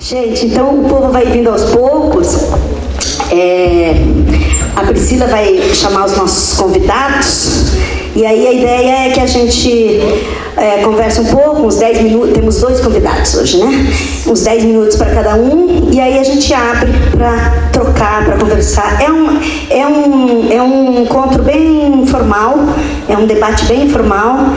Gente, então o povo vai vindo aos poucos. A Priscila vai chamar os nossos convidados. E aí a ideia é que a gente converse um pouco, uns 10 minutos. Temos 2 convidados hoje, né? Uns 10 minutos para cada um. E aí a gente abre para trocar, para conversar. É um encontro bem informal, é um debate bem informal.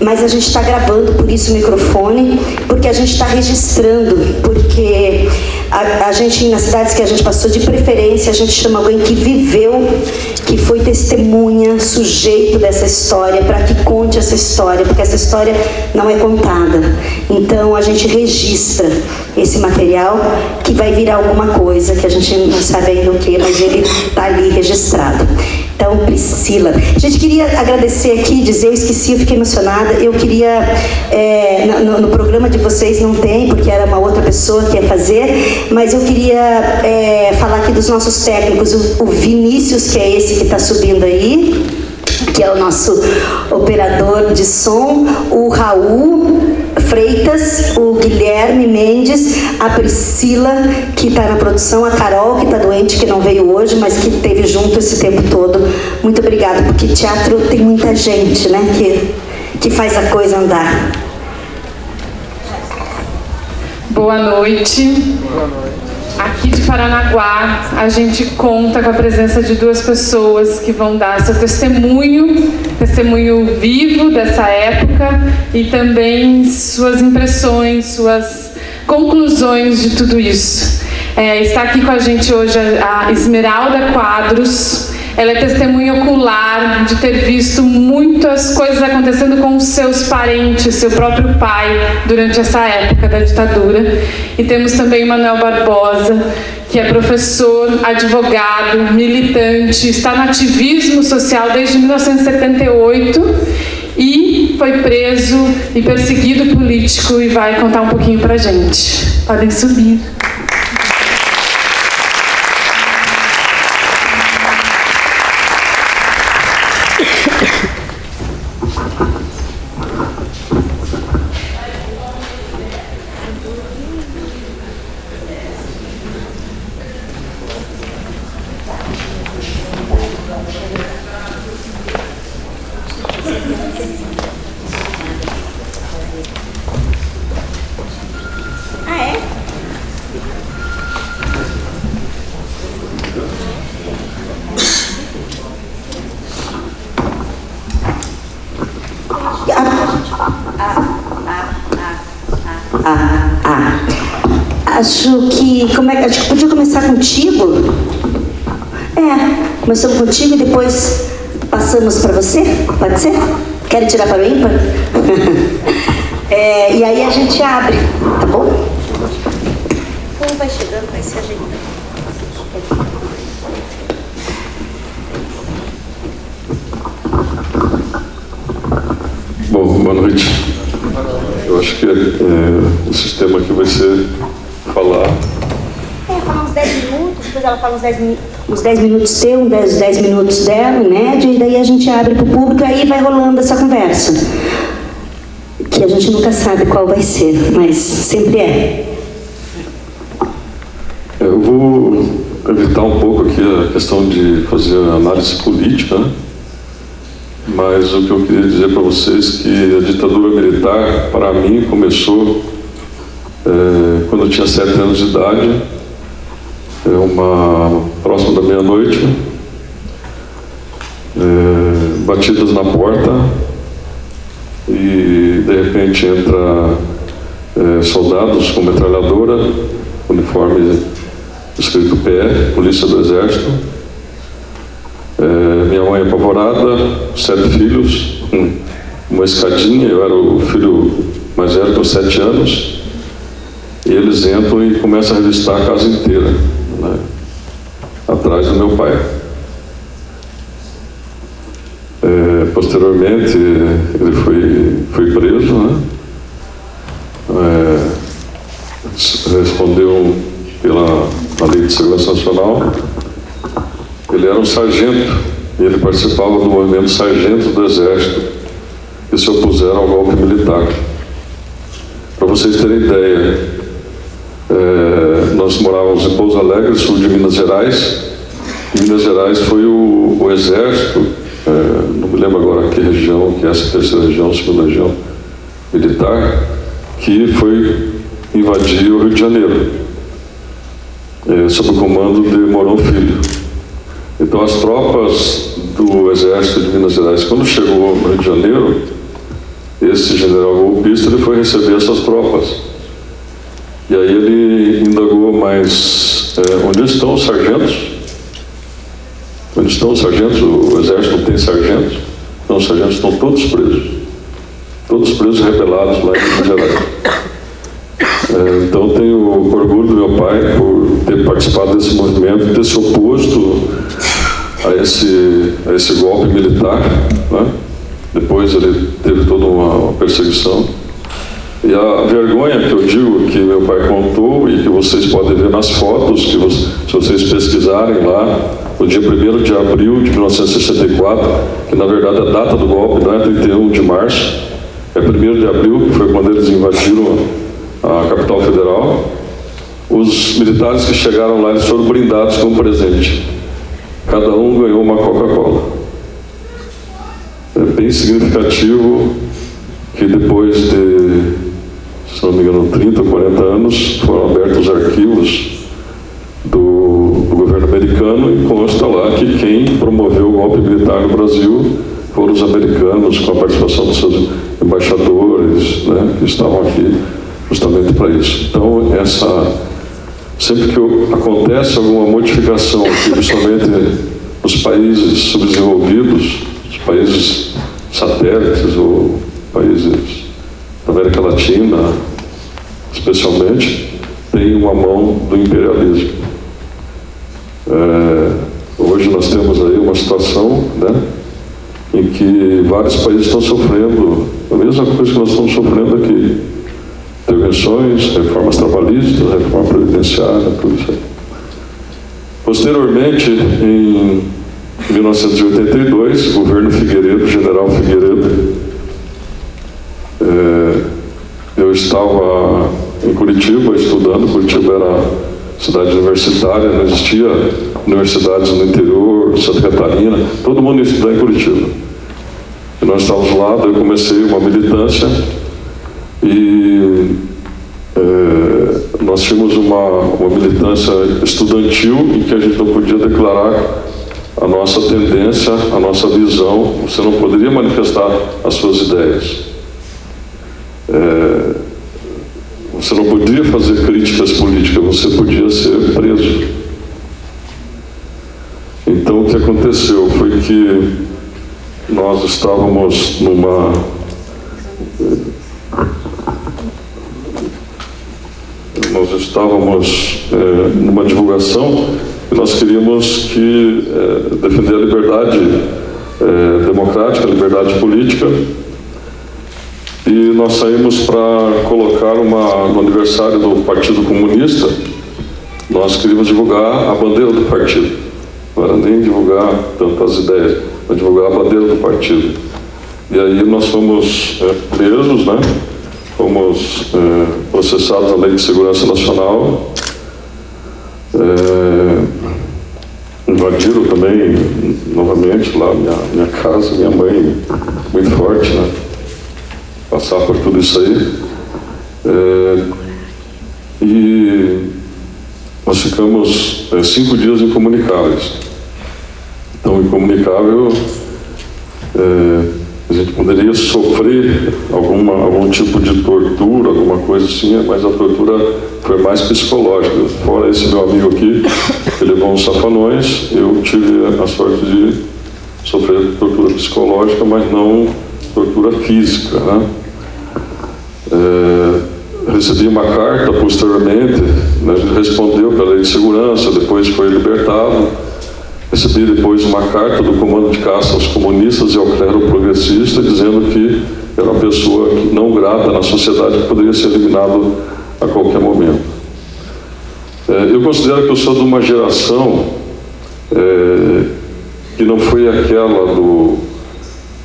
Mas a gente está gravando, por isso o microfone, porque a gente está registrando, porque a gente, nas cidades que a gente passou, de preferência, a gente chama alguém que viveu, que foi testemunha, sujeito dessa história, para que conte essa história, porque essa história não é contada. Então a gente registra esse material, que vai virar alguma coisa, que a gente não sabe ainda o que, mas ele está ali registrado. Então, Priscila, a gente queria agradecer aqui, dizer, eu esqueci, eu fiquei emocionada, eu queria, no programa de vocês não tem, porque era uma outra pessoa que ia fazer, mas eu queria falar aqui dos nossos técnicos, o Vinícius, que é esse que está subindo aí, que é o nosso operador de som, o Raul Freitas, o Guilherme Mendes, a Priscila, que está na produção, a Carol, que está doente, que não veio hoje, mas que esteve junto esse tempo todo. Muito obrigada, porque teatro tem muita gente, né, que faz a coisa andar. Boa noite. Boa noite. Aqui de Paranaguá, a gente conta com a presença de 2 pessoas que vão dar seu testemunho vivo dessa época e também suas impressões, suas conclusões de tudo isso. Está aqui com a gente hoje a Esmeralda Quadros. Ela é testemunha ocular de ter visto muitas coisas acontecendo com os seus parentes, seu próprio pai, durante essa época da ditadura. E temos também o Manuel Barbosa, que é professor, advogado, militante, está no ativismo social desde 1978 e foi preso e perseguido político e vai contar um pouquinho pra gente. Podem subir. Acho que podia começar contigo. Começamos contigo e depois passamos para você, pode ser? Quer tirar para mim? E aí a gente abre, tá bom? Como vai chegando, vai se ajeitando. Bom, boa noite. Eu acho que o sistema aqui vai ser falar. Falar uns 10 minutos, depois ela fala uns 10 minutos seu, uns 10 minutos dela, em média, e daí a gente abre para o público e aí vai rolando essa conversa. Que a gente nunca sabe qual vai ser, mas sempre é. Eu vou evitar um pouco aqui a questão de fazer análise política, né? Mas o que eu queria dizer para vocês é que a ditadura militar, para mim, começou quando eu tinha 7 anos de idade, próximo da meia-noite, batidas na porta e de repente entra soldados com metralhadora, uniforme escrito PE, Polícia do Exército. Minha mãe apavorada, 7 filhos, uma escadinha, eu era o filho mais velho com 7 anos. E eles entram e começam a revistar a casa inteira, né, atrás do meu pai. Posteriormente, ele foi preso, né, respondeu pela Lei de Segurança Nacional. Ele era um sargento e ele participava do movimento Sargento do Exército que se opuseram ao golpe militar. Para vocês terem ideia, nós morávamos em Pouso Alegre, sul de Minas Gerais. Em Minas Gerais foi o Exército, não me lembro agora que região, que é essa terceira região, segunda região militar, que foi invadir o Rio de Janeiro, sob o comando de Mourão Filho. Então as tropas do Exército de Minas Gerais, quando chegou no Rio de Janeiro, esse general golpista ele foi receber essas tropas. E aí ele indagou, mas onde estão os sargentos? Onde estão os sargentos? O Exército não tem sargentos? Não, os sargentos estão todos presos. Todos presos, rebelados lá em Minas Gerais. Então tenho orgulho do meu pai por ter participado desse movimento, ter se oposto a esse golpe militar, né? Depois ele teve toda uma perseguição. E a vergonha que eu digo que meu pai contou e que vocês podem ver nas fotos, que se vocês pesquisarem lá, no dia 1º de abril de 1964, que na verdade a data do golpe não é 31 de março, é 1º de abril, que foi quando eles invadiram a capital federal. Os militares que chegaram lá, eles foram brindados com um presente. Cada um ganhou uma Coca-Cola. É bem significativo que depois de, se não me engano, 30 ou 40 anos, foram abertos os arquivos do governo americano e consta lá que quem promoveu o golpe militar no Brasil foram os americanos, com a participação dos seus embaixadores, né, que estavam aqui justamente para isso. Então, sempre que acontece alguma modificação, principalmente nos países subdesenvolvidos, os países satélites ou países da América Latina, especialmente, tem uma mão do imperialismo. Hoje nós temos aí uma situação, né, em que vários países estão sofrendo a mesma coisa que nós estamos sofrendo aqui. Intervenções, reformas trabalhistas, reforma previdenciária, tudo isso aí. Posteriormente, em 1982, o governo Figueiredo, general Figueiredo, eu estava em Curitiba estudando. Curitiba era cidade universitária, não existia universidades no interior, Santa Catarina, todo mundo ia estudar em Curitiba. E nós estávamos lá, daí eu comecei uma militância e nós tínhamos uma militância estudantil em que a gente não podia declarar a nossa tendência, a nossa visão. Você não poderia manifestar as suas ideias. Você não podia fazer críticas políticas, você podia ser preso. Então o que aconteceu foi que nós estávamos numa divulgação e nós queríamos defender a liberdade democrática, a liberdade política, e nós saímos para colocar no aniversário do Partido Comunista, nós queríamos divulgar a bandeira do partido, não era nem divulgar tantas ideias, mas divulgar a bandeira do partido. E aí nós fomos presos, né? Fomos processados na Lei de Segurança Nacional, invadiram também novamente lá minha casa, minha mãe, muito forte, né? Passar por tudo isso aí. E nós ficamos 5 dias incomunicáveis. Então, incomunicável, a gente poderia sofrer algum tipo de tortura, alguma coisa assim, mas a tortura foi mais psicológica. Fora esse meu amigo aqui, que levou uns safanões, eu tive a sorte de sofrer tortura psicológica, mas não tortura física, né? Recebi uma carta posteriormente, né, a gente respondeu pela Lei de Segurança, depois foi libertado. Recebi depois uma carta do Comando de Caça aos Comunistas e ao Clero Progressista, dizendo que era uma pessoa não grata na sociedade, que poderia ser eliminado a qualquer momento. Eu considero que eu sou de uma geração que não foi aquela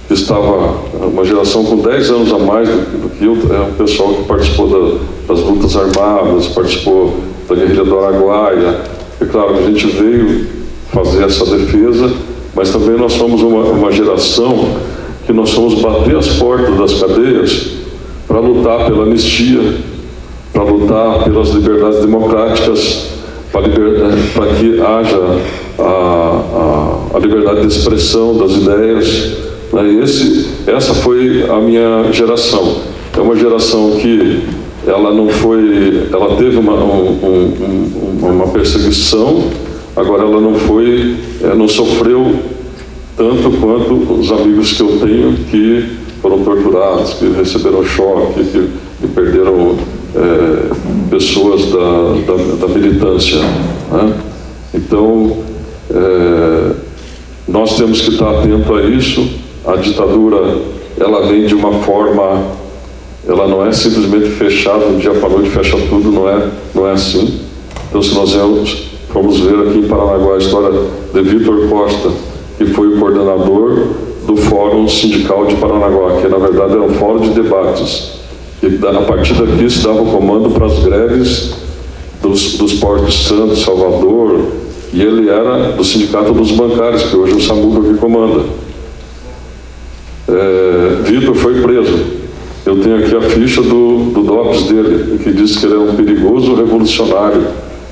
que estava, uma geração com 10 anos a mais do que eu, é um pessoal que participou das lutas armadas, participou da guerrilha do Araguaia. É claro que a gente veio fazer essa defesa, mas também nós somos uma geração que nós fomos bater as portas das cadeias para lutar pela anistia, para lutar pelas liberdades democráticas, para que haja a liberdade de expressão das ideias. Essa foi a minha geração. É uma geração que ela teve uma perseguição, agora ela não sofreu tanto quanto os amigos que eu tenho que foram torturados, que receberam choque, que perderam pessoas da militância, né? Então, nós temos que estar atento a isso. A ditadura, ela vem de uma forma, ela não é simplesmente fechada, um dia para a noite fecha tudo, não é assim. Então, se nós formos ver aqui em Paranaguá a história de Vitor Costa, que foi o coordenador do Fórum Sindical de Paranaguá, que na verdade era um fórum de debates, e a partir daqui se dava o comando para as greves dos portos Santos, Salvador, e ele era do Sindicato dos Bancários, que hoje é o Samuca que comanda. Vitor foi preso. Eu tenho aqui a ficha do DOPS dele, que diz que ele é um perigoso revolucionário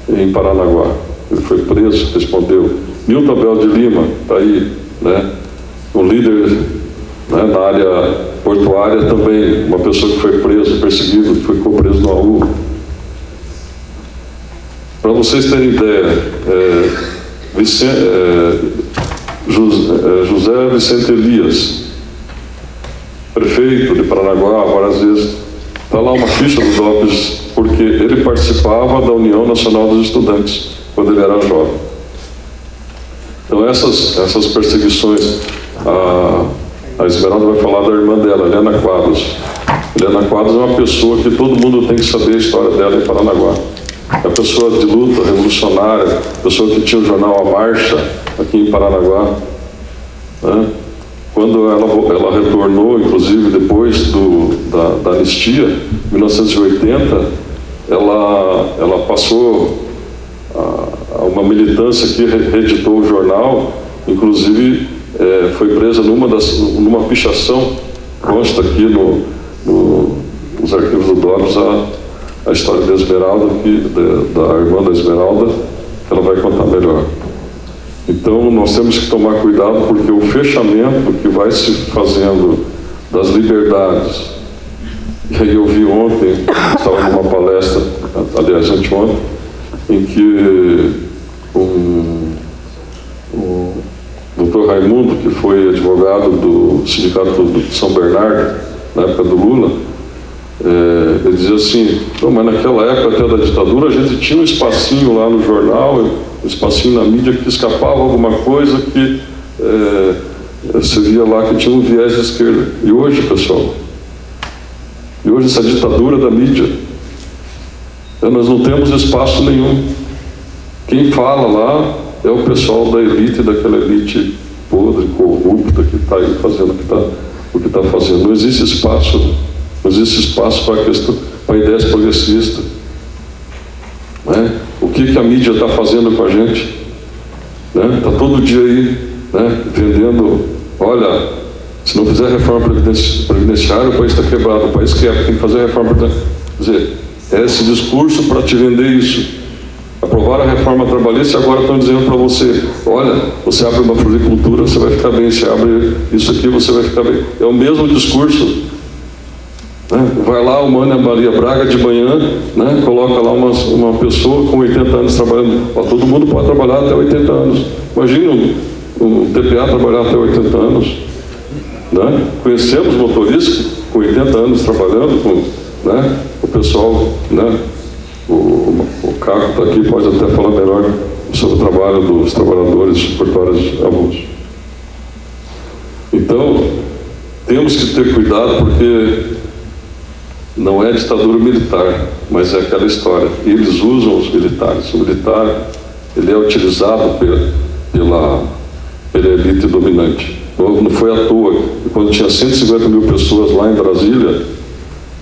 em Paranaguá. Ele foi preso, respondeu. Milton Abel de Lima, está aí, né? Um líder, né, na área portuária também, uma pessoa que foi preso, perseguido, ficou preso no AU. Para vocês terem ideia, José Vicente Elias, prefeito de Paranaguá, várias vezes, está lá uma ficha do DOPS, porque ele participava da União Nacional dos Estudantes, quando ele era jovem. Então essas perseguições, a Esmeralda vai falar da irmã dela, Helena Quadros. Helena Quadros é uma pessoa que todo mundo tem que saber a história dela em Paranaguá. É uma pessoa de luta, revolucionária, pessoa que tinha o jornal A Marcha, aqui em Paranaguá, né? Quando ela retornou, inclusive depois da anistia, em 1980, ela passou a uma militância que reeditou o jornal, inclusive foi presa numa pichação, consta aqui nos arquivos do DOPS a história da Esmeralda, da irmã da Esmeralda, que ela vai contar melhor. Então, nós temos que tomar cuidado, porque o fechamento que vai se fazendo das liberdades, e aí eu vi ontem, estava numa palestra, aliás, anteontem, em que o Dr. Raimundo, que foi advogado do Sindicato de São Bernardo, na época do Lula, ele dizia assim, mas naquela época até da ditadura a gente tinha um espacinho lá no jornal, um espacinho na mídia que escapava alguma coisa que você via lá que tinha um viés de esquerda. E hoje, pessoal, essa ditadura da mídia, nós não temos espaço nenhum. Quem fala lá é o pessoal da elite, daquela elite podre, corrupta, que está aí fazendo o que está fazendo. Não existe espaço para ideias progressistas. Né? O que a mídia está fazendo com a gente? Está todo dia aí, né, vendendo, olha, se não fizer reforma previdenciária, o país está quebrado, o país quebra, tem que fazer reforma previdenciária. Quer dizer, é esse discurso para te vender isso. Aprovaram a reforma trabalhista e agora estão dizendo para você, olha, você abre uma floricultura, você vai ficar bem, você abre isso aqui, você vai ficar bem. É o mesmo discurso. Vai lá o Mânia Maria Braga de manhã, né, coloca lá uma pessoa com 80 anos trabalhando. Todo mundo pode trabalhar até 80 anos. Imagina um TPA trabalhar até 80 anos. Né? Conhecemos motoristas com 80 anos trabalhando, né, o pessoal, né, o Caco está aqui, pode até falar melhor sobre o trabalho dos trabalhadores portuários avulsos. Então, temos que ter cuidado, porque não é ditadura militar, mas é aquela história. Eles usam os militares. O militar, ele é utilizado pela elite dominante. Não foi à toa. Quando tinha 150 mil pessoas lá em Brasília,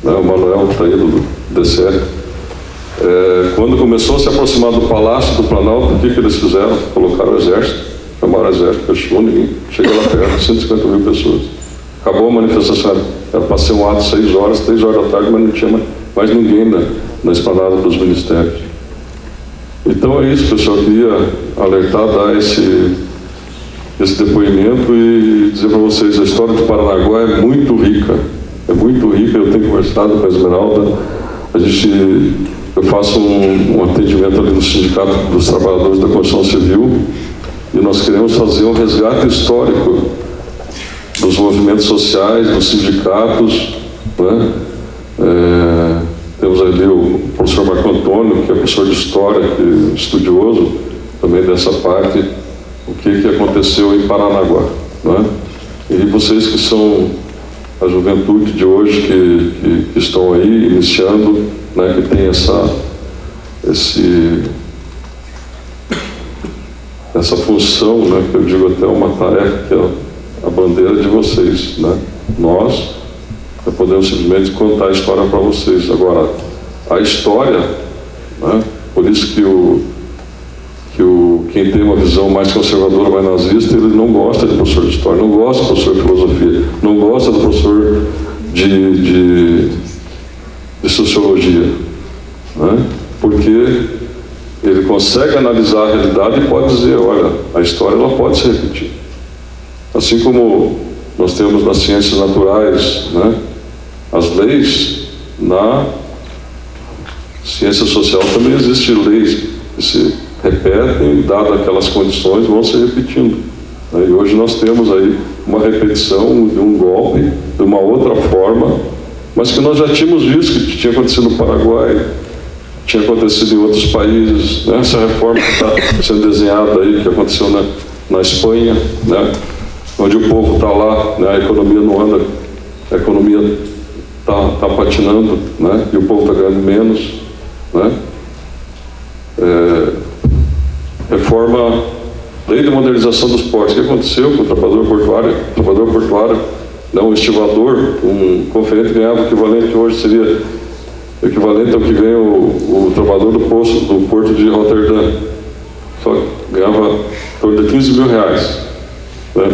né, o Manuel está aí do DCE, Quando começou a se aproximar do Palácio do Planalto, o que eles fizeram? Colocaram o exército, chamaram o exército, fechou, ninguém chega lá perto, 150 mil pessoas. Acabou a manifestação, era para ser um ato 6 horas, 3 horas da tarde, mas não tinha mais ninguém na esplanada dos ministérios. Então é isso, pessoal, eu queria alertar, dar esse depoimento e dizer para vocês, a história de Paranaguá é muito rica, eu tenho conversado com a Esmeralda, eu faço um atendimento ali no Sindicato dos Trabalhadores da Construção Civil e nós queremos fazer um resgate histórico dos movimentos sociais, dos sindicatos, né? Temos ali o professor Marco Antônio, que é professor de História, que é estudioso também dessa parte, o que aconteceu em Paranaguá, né? E vocês que são a juventude de hoje, que estão aí iniciando, né, que tem essa função, né, que eu digo até uma tarefa, que é a bandeira de vocês, né? Nós podemos simplesmente contar a história para vocês. Agora, a história, né, por isso que quem tem uma visão mais conservadora, mais nazista, ele não gosta de professor de história, não gosta de professor de filosofia, não gosta do professor de sociologia, né? Porque ele consegue analisar a realidade e pode dizer, olha, a história ela pode se repetir. Assim como nós temos nas ciências naturais, né, as leis, na ciência social também existem leis que se repetem, dadas aquelas condições, vão se repetindo. E hoje nós temos aí uma repetição de um golpe, de uma outra forma, mas que nós já tínhamos visto que tinha acontecido no Paraguai, tinha acontecido em outros países, né? Essa reforma que está sendo desenhada aí, que aconteceu na Espanha, né? Onde o povo está lá, né? A economia não anda, a economia está patinando, né? E o povo está ganhando menos, né? Reforma, lei de modernização dos portos. O que aconteceu com o trabalhador portuário, não, um estivador, um conferente ganhava o equivalente, hoje seria equivalente ao que ganha o trabalhador do porto de Roterdã. Só ganhava em torno de 15 mil reais.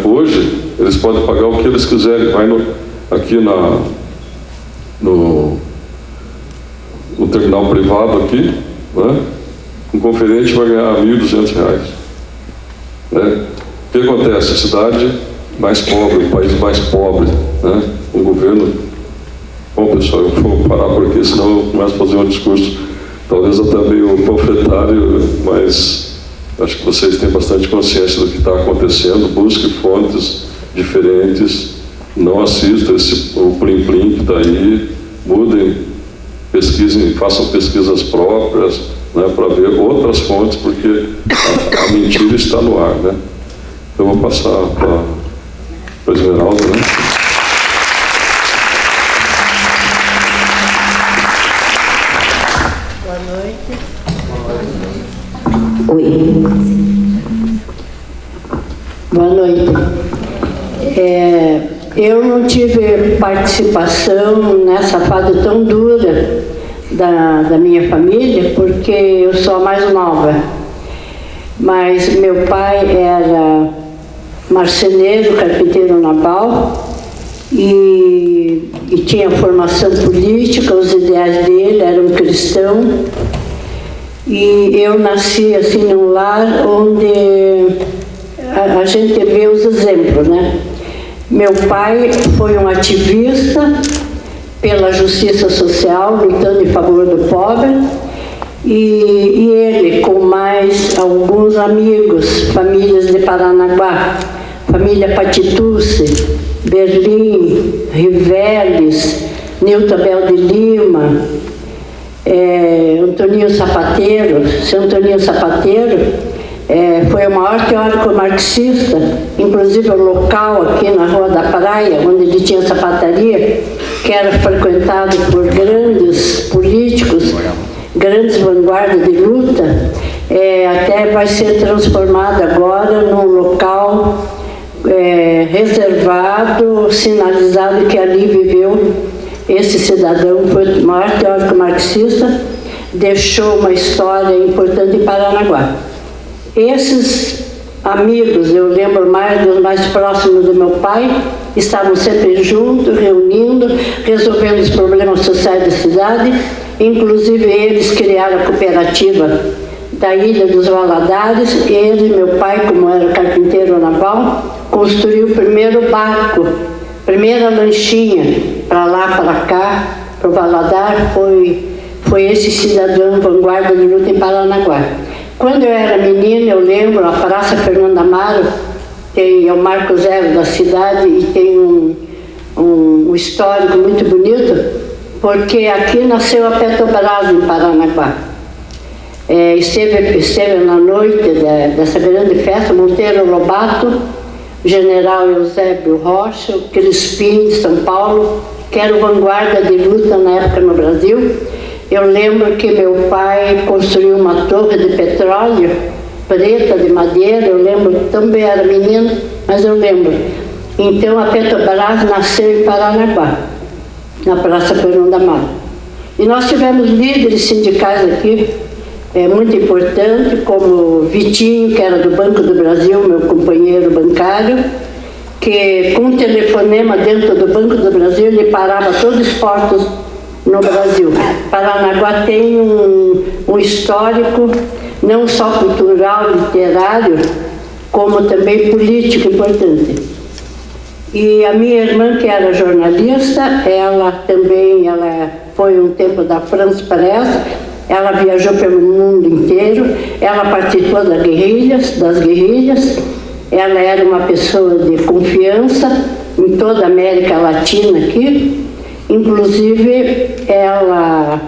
Hoje, eles podem pagar o que eles quiserem. Vai aqui no terminal privado aqui, né? Um conferente vai ganhar R$1.200. Né? O que acontece? A cidade mais pobre, o país mais pobre, né? Um governo... Bom, pessoal, eu vou parar por aqui, senão eu começo a fazer um discurso, talvez até meio panfletário, mas acho que vocês têm bastante consciência do que está acontecendo. Busque fontes diferentes, não assistam o plim-plim que está aí, mudem, pesquisem, façam pesquisas próprias, né, para ver outras fontes, porque a mentira está no ar, né? Eu vou passar para a Esmeralda, né? Oi. Boa noite. Eu não tive participação nessa fase tão dura da minha família, porque eu sou a mais nova. Mas meu pai era marceneiro, carpinteiro naval e tinha formação política, os ideais dele eram cristãos. E eu nasci assim num lar onde a gente vê os exemplos, né? Meu pai foi um ativista pela justiça social, lutando em favor do pobre, e ele, com mais alguns amigos, famílias de Paranaguá, família Patitucci, Berlim, Riveles, Nilton Abel de Lima, Antoninho Sapateiro. Seu Antoninho Sapateiro foi o maior teórico marxista, inclusive o local aqui na Rua da Praia, onde ele tinha sapataria, que era frequentado por grandes políticos, grandes vanguardas de luta, até vai ser transformado agora num local reservado, sinalizado que ali viveu esse cidadão. Foi o maior teórico marxista. deixou uma história importante em Paranaguá. Esses amigos, eu lembro mais dos mais próximos do meu pai, estavam sempre juntos, reunindo, resolvendo os problemas sociais da cidade. Inclusive eles criaram a cooperativa da Ilha dos Valadares. Ele, meu pai, como era carpinteiro naval, construiu o primeiro barco, primeira lanchinha, para lá, para cá, para o Valadar. Foi esse cidadão vanguarda de luta em Paranaguá. Quando eu era menina, eu lembro, a Praça Fernando Amaro, é o Marco Zero da cidade, e tem um histórico muito bonito, porque aqui nasceu a Petrobras em Paranaguá. Esteve na noite dessa grande festa Monteiro Lobato, General Eusébio Rocha, o Crispim de São Paulo, que era o vanguarda de luta na época no Brasil. Eu lembro que meu pai construiu uma torre de petróleo preta, de madeira. Eu lembro, também era menino, mas eu lembro. Então a Petrobras nasceu em Paranaguá, na Praça Fernando Amaro. E nós tivemos líderes sindicais aqui, muito importante, como Vitinho, que era do Banco do Brasil, meu companheiro bancário, que com um telefonema dentro do Banco do Brasil, ele parava todos os portos no Brasil. Paranaguá tem um histórico, não só cultural, literário, como também político importante. E a minha irmã, que era jornalista, ela foi um tempo da France Press, ela viajou pelo mundo inteiro, ela participou das guerrilhas, ela era uma pessoa de confiança em toda a América Latina aqui. Inclusive, ela,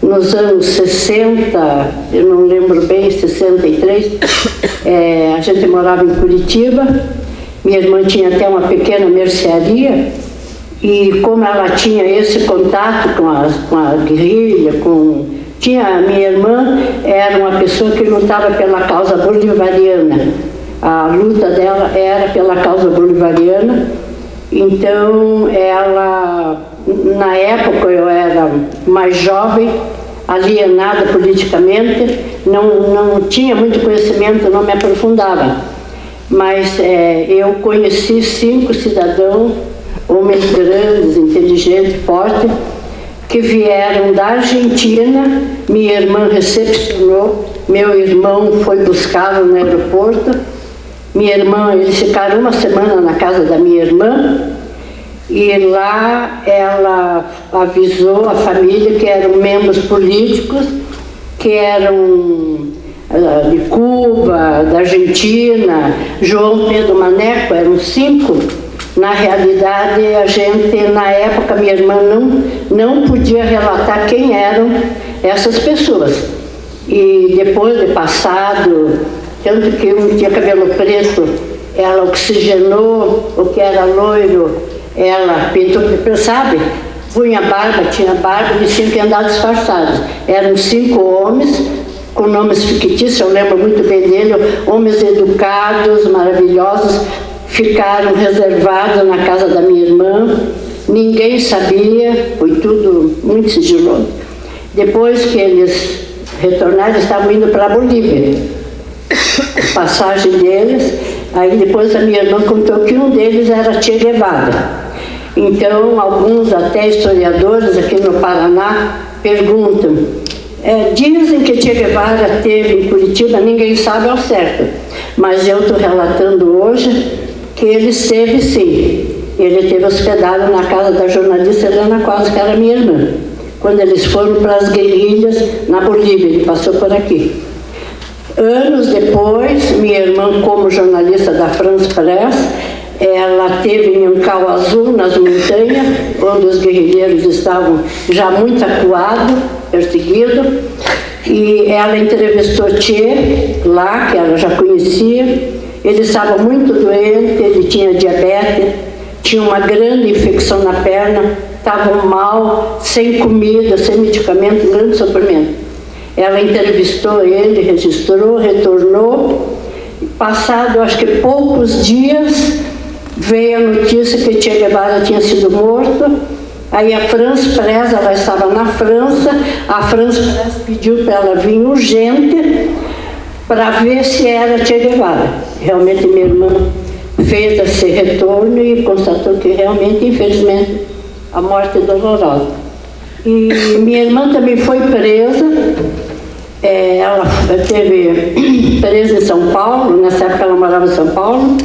nos anos 60, eu não lembro bem, 63, a gente morava em Curitiba, minha irmã tinha até uma pequena mercearia, e como ela tinha esse contato com a guerrilha, a minha irmã era uma pessoa que lutava pela causa bolivariana. A luta dela era pela causa bolivariana. Então, ela, na época eu era mais jovem, alienada politicamente, não tinha muito conhecimento, não me aprofundava. Mas eu conheci 5 cidadãos, homens grandes, inteligentes, fortes, que vieram da Argentina. Minha irmã recepcionou, meu irmão foi buscá-lo no aeroporto. Minha irmã, eles ficaram uma semana na casa da minha irmã, e lá ela avisou a família, que eram membros políticos, que eram de Cuba, da Argentina, João Pedro Maneco, eram 5. Na realidade, a gente, na época, minha irmã não podia relatar quem eram essas pessoas. E depois de passado, tanto que um tinha cabelo preto, ela oxigenou, o que era loiro, ela pintou, sabe? Punha barba, tinha barba, eles tinham que andar disfarçados. Eram 5 homens, com nomes fictícios, eu lembro muito bem dele, homens educados, maravilhosos, ficaram reservados na casa da minha irmã, ninguém sabia, foi tudo muito sigiloso. Depois que eles retornaram, eles estavam indo para a Bolívia, passagem deles. Aí depois a minha irmã contou que um deles era Che Guevara. Então, alguns até historiadores aqui no Paraná perguntam, dizem que Che Guevara esteve em Curitiba, ninguém sabe ao certo, mas eu estou relatando hoje que ele esteve sim. Ele esteve hospedado na casa da jornalista Helena Costa, que era minha irmã, quando eles foram para as guerrilhas na Bolívia, ele passou por aqui. Anos depois, minha irmã, como jornalista da France Press, ela esteve em Ancal Azul, nas montanhas, onde os guerrilheiros estavam já muito acuados, perseguidos, e ela entrevistou Che lá, que ela já conhecia. Ele estava muito doente, ele tinha diabetes, tinha uma grande infecção na perna, estava mal, sem comida, sem medicamento, um grande sofrimento. Ela entrevistou ele, registrou, retornou. Passado, acho que poucos dias, veio a notícia que Che Guevara tinha sido morto, Aí a France Press, ela estava na França, a France Press pediu para ela vir urgente para ver se era Che Guevara. Realmente minha irmã fez esse retorno e constatou que realmente, infelizmente, a morte é dolorosa. E minha irmã também foi presa, ela esteve presa em São Paulo, nessa época ela morava em São Paulo,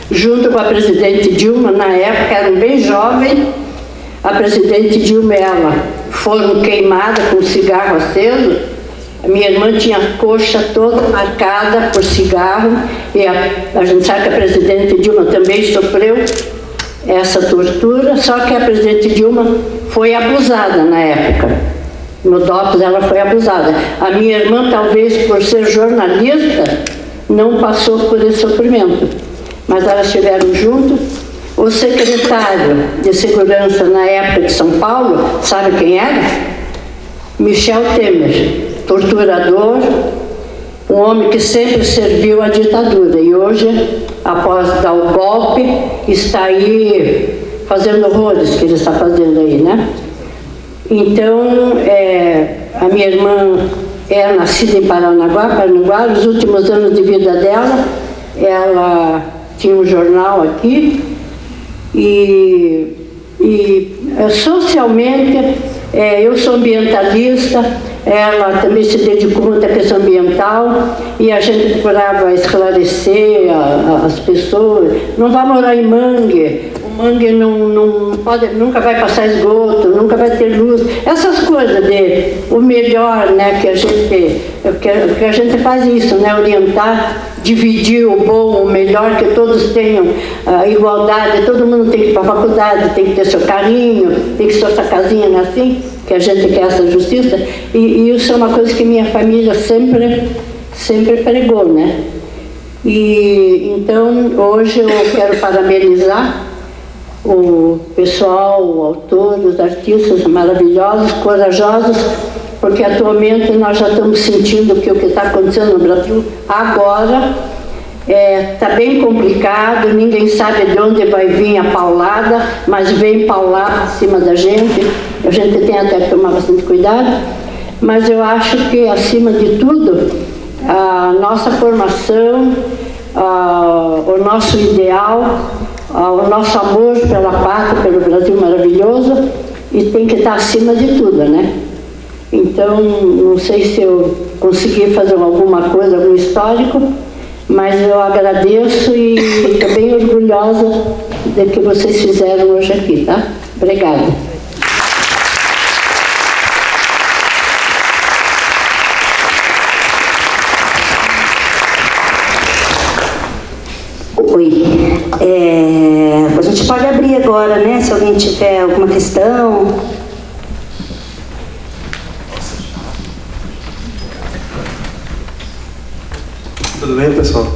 junto com a presidente Dilma, na época eram bem jovens. A presidente Dilma e ela foram queimadas com cigarro aceso. A minha irmã tinha a coxa toda marcada por cigarro, e a gente sabe que a presidente Dilma também sofreu essa tortura, só que a presidente Dilma foi abusada na época. No DOPS ela foi abusada. A minha irmã, talvez por ser jornalista, não passou por esse sofrimento, mas elas estiveram juntos. O secretário de Segurança na época de São Paulo, sabe quem era? Michel Temer, torturador, um homem que sempre serviu à ditadura e hoje, após dar o golpe, está aí fazendo horrores que ele está fazendo aí, né? Então, a minha irmã é nascida em Paranaguá, os últimos anos de vida dela, ela tinha um jornal aqui, e socialmente, eu sou ambientalista, ela também se dedicou muito à questão ambiental, e a gente procurava esclarecer as pessoas. Não vai morar em mangue, o mangue nunca vai passar esgoto, nunca vai ter luz, essas coisas de o melhor, né, que a gente faz isso, né, orientar, dividir o bom, o melhor, que todos tenham igualdade, todo mundo tem que ir para a faculdade, tem que ter seu carinho, tem que ter sua casinha, né, assim, que a gente quer essa justiça, e isso é uma coisa que minha família sempre pregou, né. E então hoje eu quero parabenizar o pessoal, o autor, os artistas maravilhosos, corajosos, porque atualmente nós já estamos sentindo que o que está acontecendo no Brasil agora está bem complicado, ninguém sabe de onde vai vir a paulada, mas vem paulada acima da gente, a gente tem até que tomar bastante cuidado, mas eu acho que, acima de tudo, a nossa formação, o nosso ideal, o nosso amor pela pátria, pelo Brasil maravilhoso, e tem que estar acima de tudo, né? Então, não sei se eu consegui fazer alguma coisa, algum histórico, mas eu agradeço e estou bem orgulhosa do que vocês fizeram hoje aqui, tá? Obrigada. Oi. A gente pode abrir agora, né? Se alguém tiver alguma questão. Tudo bem, pessoal?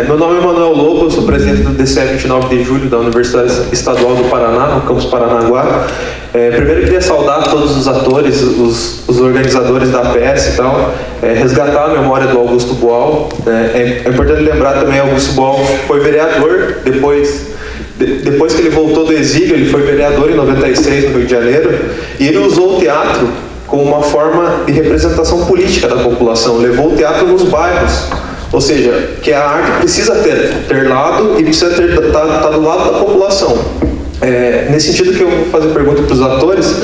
Meu nome é Manuel Lobo, eu sou presidente do DCE 29 de Julho da Universidade Estadual do Paraná, no campus Paranaguá. Primeiro eu queria saudar todos os atores, os organizadores da peça e tal, resgatar a memória do Augusto Boal. É importante lembrar também que Augusto Boal foi vereador, depois que ele voltou do exílio, ele foi vereador em 96 no Rio de Janeiro, e ele usou o teatro como uma forma de representação política da população, levou o teatro nos bairros. Ou seja, que a arte precisa ter lado e precisa estar do lado da população. Nesse sentido que eu vou fazer pergunta para os atores,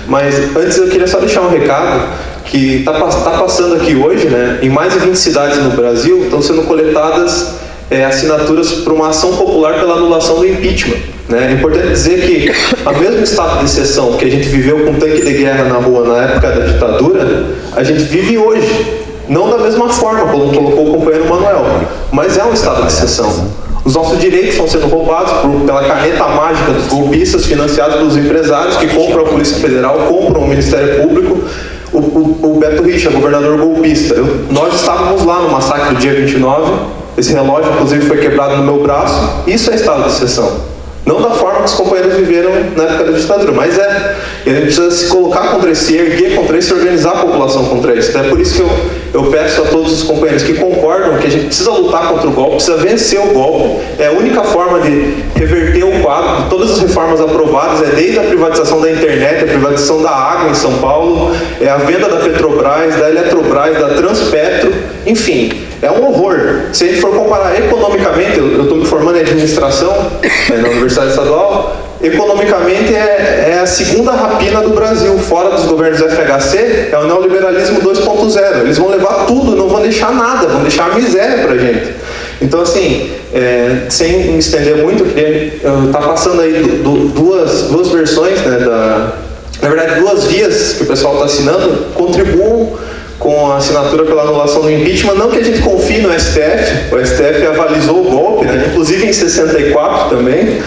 mas antes eu queria só deixar um recado que está passando aqui hoje, né? Em mais de 20 cidades no Brasil estão sendo coletadas assinaturas para uma ação popular pela anulação do impeachment. Né? É importante dizer que a mesmo estado de exceção que a gente viveu com tanque de guerra na rua na época da ditadura, a gente vive hoje. Não da mesma forma, como colocou o companheiro Manuel, mas é um estado de exceção. Os nossos direitos estão sendo roubados pela caneta mágica dos golpistas, financiados pelos empresários que compram a Polícia Federal, compram o Ministério Público. O Beto Richa, governador golpista. Nós estávamos lá no massacre do dia 29, esse relógio inclusive foi quebrado no meu braço. Isso é estado de exceção. Não da forma que os companheiros viveram na época da ditadura, mas e a gente precisa se colocar contra isso, se erguer contra isso, se organizar a população contra isso. Então é por isso que eu peço a todos os companheiros que concordam que a gente precisa lutar contra o golpe, precisa vencer o golpe. É a única forma de reverter o quadro. Todas as reformas aprovadas, desde a privatização da internet, a privatização da água em São Paulo, a venda da Petrobras, da Eletrobras, da Transpetro, enfim, é um horror. Se a gente for comparar economicamente, eu estou me formando em administração na Universidade Estadual, economicamente é a segunda rapina do Brasil, fora dos governos FHC, é o neoliberalismo 2.0. Eles vão levar tudo, não vão deixar nada, vão deixar a miséria pra gente. Então, assim, sem me estender muito, tá passando aí duas versões, né, na verdade, 2 vias que o pessoal está assinando, contribuam com a assinatura pela anulação do impeachment. Não que a gente confie no STF, o STF avalizou o golpe, né, inclusive em 64 também.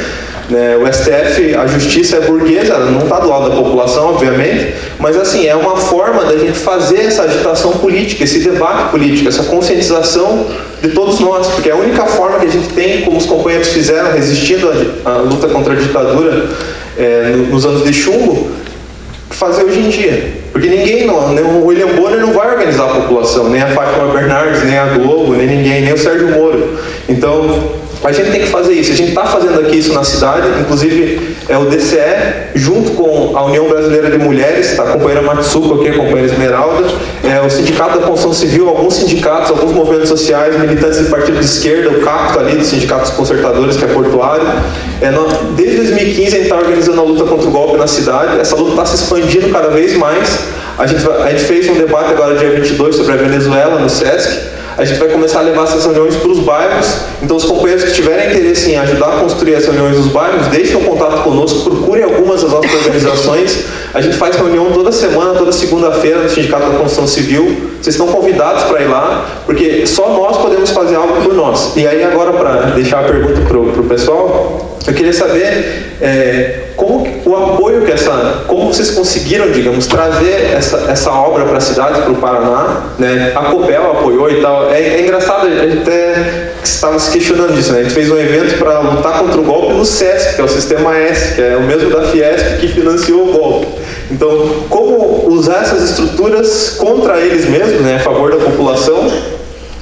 O STF, a justiça é burguesa, ela não está do lado da população, obviamente, mas assim, é uma forma da gente fazer essa agitação política, esse debate político, essa conscientização de todos nós, porque é a única forma que a gente tem, como os companheiros fizeram, resistindo à luta contra a ditadura nos anos de chumbo, fazer hoje em dia. Porque nem o William Bonner não vai organizar a população, nem a Fátima Bernardes, nem a Globo, nem ninguém, nem o Sérgio Moro. Então, a gente tem que fazer isso. A gente está fazendo aqui isso na cidade, inclusive o DCE, junto com a União Brasileira de Mulheres, a companheira Matsuko aqui, a companheira Esmeralda, o Sindicato da Construção Civil, alguns sindicatos, alguns movimentos sociais, militantes de partido de esquerda, o CAPTO ali, dos sindicatos concertadores, que é portuário. Desde 2015 a gente está organizando a luta contra o golpe na cidade. Essa luta está se expandindo cada vez mais. A gente fez um debate agora dia 22 sobre a Venezuela no SESC. A gente vai começar a levar essas reuniões para os bairros. Então, os companheiros que tiverem interesse em ajudar a construir as reuniões nos bairros, deixem um contato conosco, procurem algumas das nossas organizações. A gente faz reunião toda semana, toda segunda-feira no Sindicato da Construção Civil. Vocês estão convidados para ir lá, porque só nós podemos fazer algo por nós. E aí, agora, para deixar a pergunta para o pessoal, eu queria saber como o apoio como vocês conseguiram, digamos, trazer essa obra para a cidade, para o Paraná, né? A Copel apoiou e tal. É engraçado, a gente até estava se questionando disso, né? A gente fez um evento para lutar contra o golpe no SESC, que é o Sistema S, que é o mesmo da Fiesp que financiou o golpe. Então, como usar essas estruturas contra eles mesmos, né? A favor da população.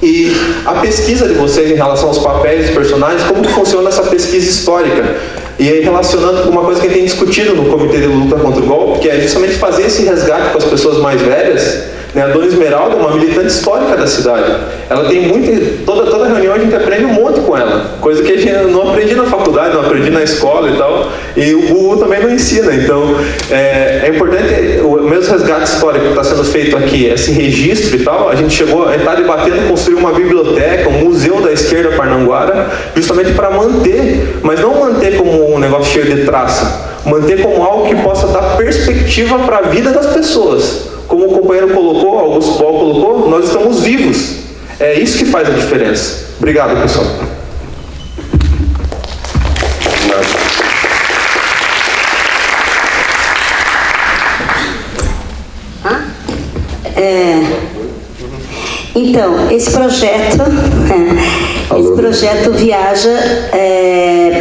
E a pesquisa de vocês em relação aos papéis dos personagens, como que funciona essa pesquisa histórica? E aí, relacionando com uma coisa que a gente tem discutido no Comitê de Luta contra o Golpe, que é justamente fazer esse resgate com as pessoas mais velhas. A Dona Esmeralda é uma militante histórica da cidade. Ela tem toda reunião a gente aprende um monte com ela, coisa que a gente não aprendi na faculdade, não aprendi na escola e tal, e o Google também não ensina. Então é importante, o mesmo resgate histórico que está sendo feito aqui, esse registro e tal. A gente está debatendo construir uma biblioteca, um museu da esquerda parnanguara, justamente para manter, mas não manter como um negócio cheio de traça, manter como algo que possa dar perspectiva para a vida das pessoas. Como o companheiro colocou, Augusto Boal colocou, nós estamos vivos. É isso que faz a diferença. Obrigado, pessoal. Então, esse projeto viaja,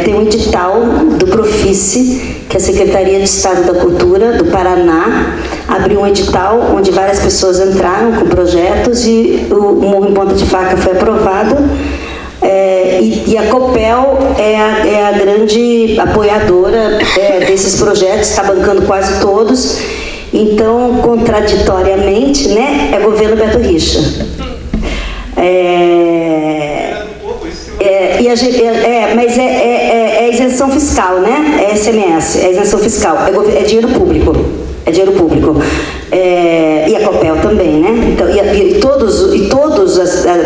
tem um edital do Profice, que é a Secretaria de Estado da Cultura do Paraná, abriu um edital onde várias pessoas entraram com projetos e o Morro em Ponta de Faca foi aprovado. E a Copel é a grande apoiadora desses projetos, está bancando quase todos. Então, contraditoriamente, né, é governo Beto Richa. Mas é isenção fiscal, né? É SMS, é isenção fiscal, é dinheiro público. É dinheiro público. E a Copel também, né? Então,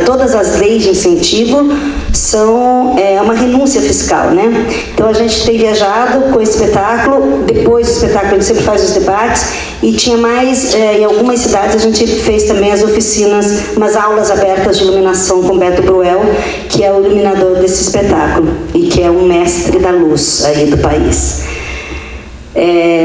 todas as leis de incentivo são uma renúncia fiscal, né? Então a gente tem viajado com esse espetáculo. Depois do espetáculo a gente sempre faz os debates, e tinha mais, em algumas cidades a gente fez também as oficinas, umas aulas abertas de iluminação com Beto Bruel, que é o iluminador desse espetáculo e que é um mestre da luz aí do país.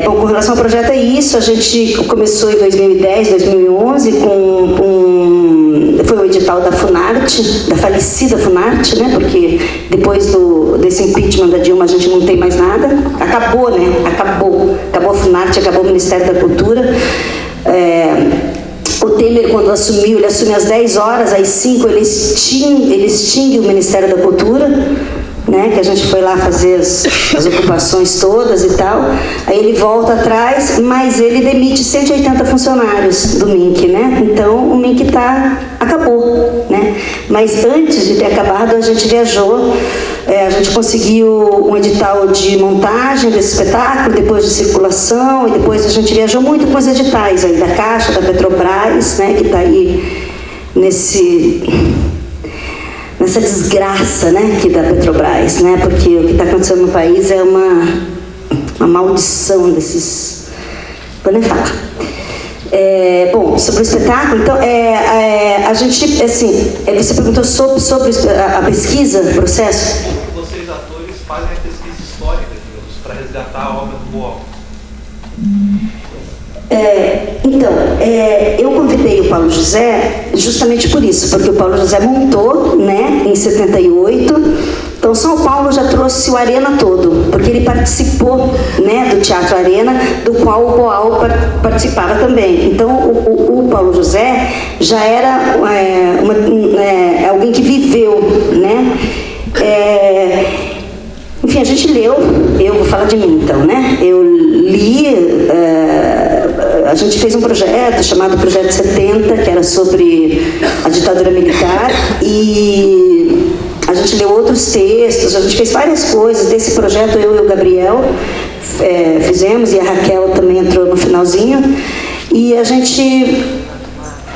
Bom, com relação ao projeto é isso. A gente começou em 2010, 2011 com foi o edital da Funarte, da falecida Funarte, né? Porque depois desse impeachment da Dilma a gente não tem mais nada. Acabou, né? Acabou a Funarte, acabou o Ministério da Cultura. O Temer, quando assumiu, ele assume às 10 horas, às 5 ele extingue o Ministério da Cultura, né, que a gente foi lá fazer as ocupações todas e tal. Aí ele volta atrás, mas ele demite 180 funcionários do MINC, né? Então o MINC acabou, né? Mas antes de ter acabado, a gente viajou, a gente conseguiu um edital de montagem desse espetáculo, depois de circulação, e depois a gente viajou muito com os editais aí da Caixa, da Petrobras, né, que está aí nessa desgraça, né, que da Petrobras, né, porque o que está acontecendo no país é uma maldição desses... Vou nem falar. Bom, sobre o espetáculo, então, a gente, assim, você perguntou sobre a pesquisa, o processo? Vocês, atores, fazem a pesquisa histórica, digamos, para resgatar a obra do Boal. Então, eu convidei o Paulo José justamente por isso, porque o Paulo José montou, né, em 78, então São Paulo já trouxe o Arena todo, porque ele participou, né, do Teatro Arena, do qual o Boal participava também. Então, o Paulo José já era alguém que viveu, né, enfim, a gente leu, eu vou falar de mim então, né? Eu li, a gente fez um projeto chamado Projeto 70, que era sobre a ditadura militar, e a gente leu outros textos, a gente fez várias coisas. Desse projeto eu e o Gabriel fizemos, e a Raquel também entrou no finalzinho, e a gente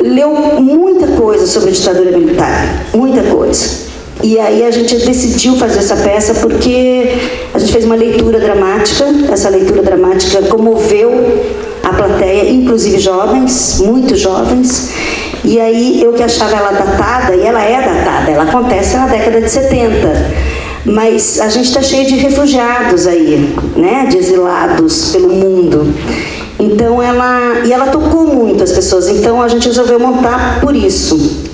leu muita coisa sobre a ditadura militar, muita coisa. E aí a gente decidiu fazer essa peça porque a gente fez uma leitura dramática. Essa leitura dramática comoveu a plateia, inclusive jovens, muito jovens. E aí eu que achava ela datada, e ela é datada, ela acontece na década de 70. Mas a gente está cheio de refugiados aí, né, de exilados pelo mundo. Então ela tocou muito as pessoas, então a gente resolveu montar por isso.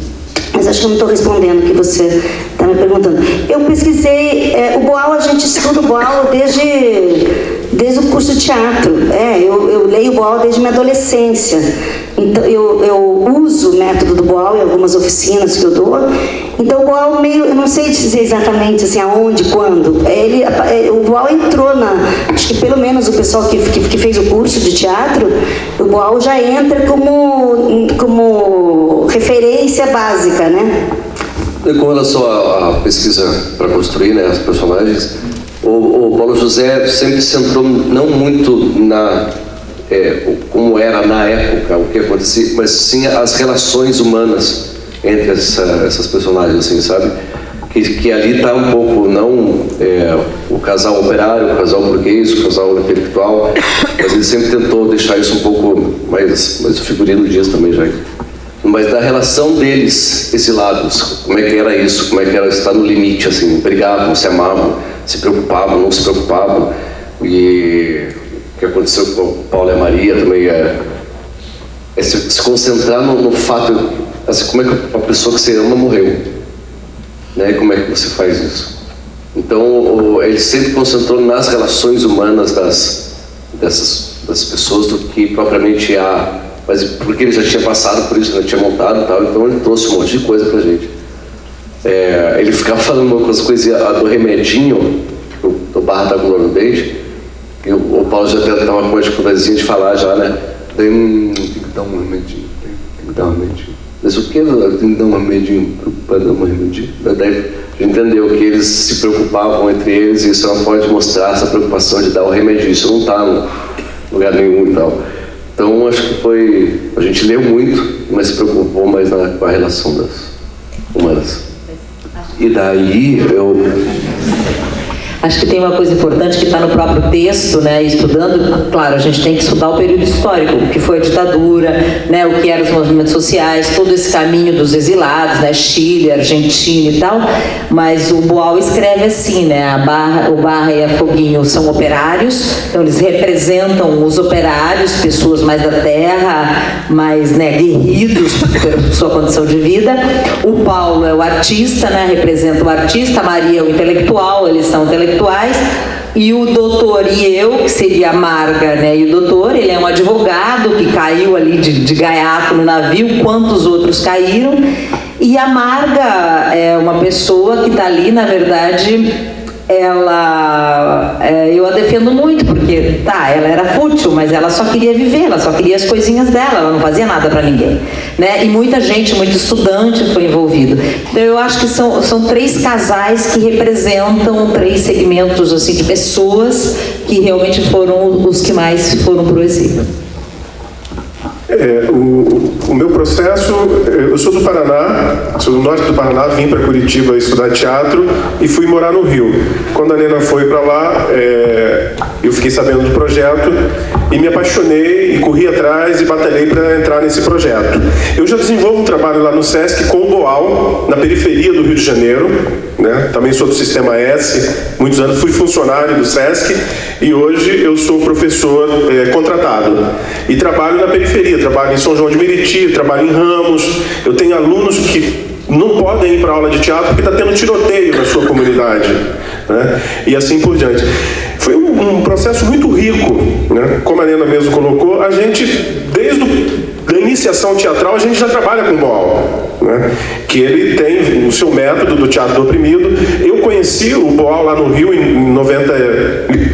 Mas acho que eu não estou respondendo o que você está me perguntando. Eu pesquisei, o Boal, a gente estuda o Boal desde o curso de teatro. Eu leio o Boal desde minha adolescência. Então, eu uso o método do Boal em algumas oficinas que eu dou. Então, o Boal eu não sei dizer exatamente assim, aonde, quando. O Boal entrou acho que pelo menos o pessoal que fez o curso de teatro, o Boal já entra como referência básica, né? Com relação à pesquisa para construir, né, as personagens, o Paulo José sempre se centrou não muito como era na época, o que acontecia, mas sim as relações humanas entre essas personagens, assim, sabe? Que ali está um pouco, não o casal operário, o casal burguês, o casal intelectual, mas ele sempre tentou deixar isso um pouco mais o figurino dias também já. Mas da relação deles, exilados, como é que era isso, como é que era estar no limite, assim, brigavam, se amavam, se preocupavam, não se preocupavam, e o que aconteceu com o Paulo e a Maria também se concentrar no fato, assim, como é que a pessoa que você ama morreu, né, como é que você faz isso? Então, ele sempre concentrou nas relações humanas dessas pessoas do que propriamente mas porque ele já tinha passado por isso, já tinha montado e tal, então ele trouxe um monte de coisa pra gente. Ele ficava falando uma coisa do remedinho, do barra da glória no dente, e o Paulo já até estava com uma dificuldadezinha de falar já, né? Daí, tem que dar um remedinho, tem que dar um remedinho. Mas o que? Tem que dar um remedinho para dar um remedinho? Daí a gente entendeu que eles se preocupavam entre eles, e isso é uma forma de mostrar essa preocupação de dar o remedinho. Isso não está em lugar nenhum e tal. Então, acho que a gente leu muito, mas se preocupou mais com a relação das humanas. E daí, Acho que tem uma coisa importante que está no próprio texto, né, estudando, claro, a gente tem que estudar o período histórico, o que foi a ditadura, né, o que eram os movimentos sociais, todo esse caminho dos exilados, né, Chile, Argentina e tal, mas o Boal escreve assim, né, o Barra e a Foguinho são operários, então eles representam os operários, pessoas mais da terra, mais, né, guerridos por sua condição de vida. O Paulo é o artista, né, representa o artista, a Maria é o intelectual, eles são intelectuais, e o doutor e eu, que seria a Marga, né, e o doutor, ele é um advogado que caiu ali de gaiato no navio, quantos outros caíram, e a Marga é uma pessoa que está ali, na verdade, eu a defendo muito, porque, ela era fútil, mas ela só queria viver, ela só queria as coisinhas dela, ela não fazia nada para ninguém, né? E muita gente, muito estudante foi envolvido. Então, eu acho que são 3 casais que representam 3 segmentos, assim, de pessoas que realmente foram os que mais foram pro exílio. O meu processo, eu sou do Paraná, sou do norte do Paraná, vim para Curitiba estudar teatro e fui morar no Rio. Quando a Nena foi para lá, eu fiquei sabendo do projeto e me apaixonei e corri atrás e batalhei para entrar nesse projeto. Eu já desenvolvo um trabalho lá no SESC com o Boal, na periferia do Rio de Janeiro, né? Também sou do Sistema S, muitos anos fui funcionário do SESC e hoje eu sou professor contratado. E trabalho na periferia, trabalho em São João de Meriti, trabalho em Ramos. Eu tenho alunos que não podem ir para aula de teatro porque está tendo tiroteio na sua comunidade, né? E assim por diante. Foi um processo muito rico, né? Como a Nena mesmo colocou, a gente, desde a iniciação teatral, a gente já trabalha com o Boal, né? Que ele tem o seu método do teatro do oprimido. Eu conheci o Boal lá no Rio em 90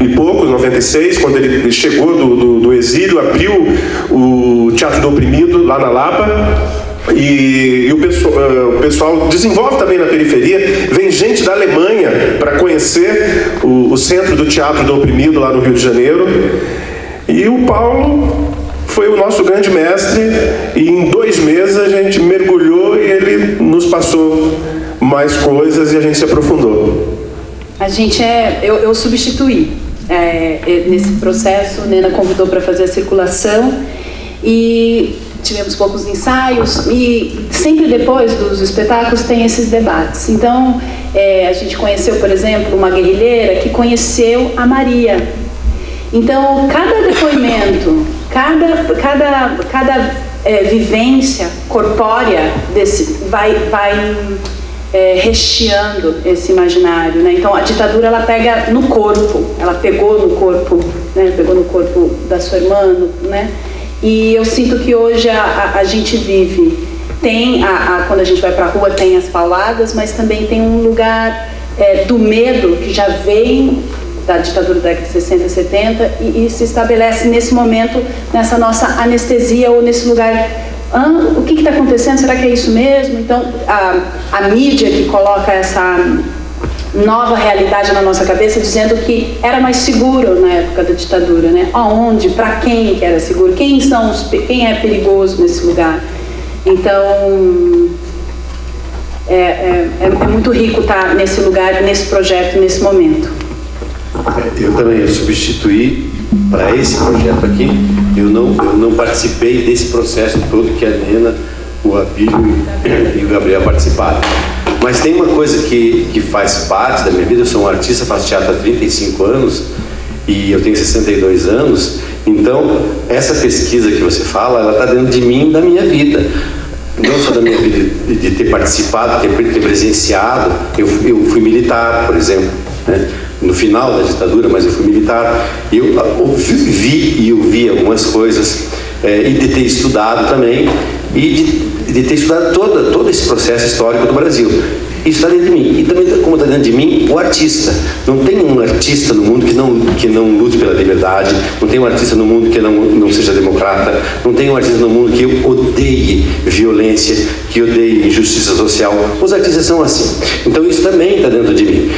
e poucos, 96, quando ele chegou do exílio, abriu o Teatro do Oprimido lá na Lapa. E o pessoal desenvolve também na periferia, vem gente da Alemanha para conhecer o centro do Teatro do Oprimido lá no Rio de Janeiro. E o Paulo foi o nosso grande mestre e em 2 meses a gente mergulhou e ele nos passou mais coisas e a gente se aprofundou. A gente eu substituí nesse processo, Nena convidou para fazer a circulação e tivemos poucos ensaios e sempre depois dos espetáculos tem esses debates. Então, a gente conheceu, por exemplo, uma guerrilheira que conheceu a Maria. Então, cada depoimento, cada vivência corpórea vai recheando esse imaginário, né? Então, a ditadura, ela pega no corpo, ela pegou no corpo, né? Pegou no corpo da sua irmã, né? E eu sinto que hoje a gente vive, quando a gente vai para a rua tem as pauladas, mas também tem um lugar do medo que já vem da ditadura da década de 60, 70 e se estabelece nesse momento, nessa nossa anestesia ou nesse lugar, o que está acontecendo, será que é isso mesmo? Então a mídia que coloca essa nova realidade na nossa cabeça, dizendo que era mais seguro na época da ditadura, né? Aonde, para quem que era seguro, quem é perigoso nesse lugar. Então, é muito rico estar nesse lugar, nesse projeto, nesse momento. Eu também substituí para esse projeto aqui. Eu não participei desse processo todo que a Nena, o Abílio e o Gabriel participaram. Mas tem uma coisa que faz parte da minha vida. Eu sou um artista, faço teatro há 35 anos e eu tenho 62 anos. Então, essa pesquisa que você fala, ela está dentro de mim, da minha vida. Não só da minha vida de ter participado, ter presenciado. Eu fui militar, por exemplo, né? No final da ditadura, mas eu fui militar. Eu vi algumas coisas e de ter estudado também e de ter estudado todo esse processo histórico do Brasil. Isso está dentro de mim. E também, como está dentro de mim, o artista. Não tem um artista no mundo que não lute pela liberdade, não tem um artista no mundo que não seja democrata, não tem um artista no mundo que odeie violência, que odeie injustiça social. Os artistas são assim. Então isso também está dentro de mim.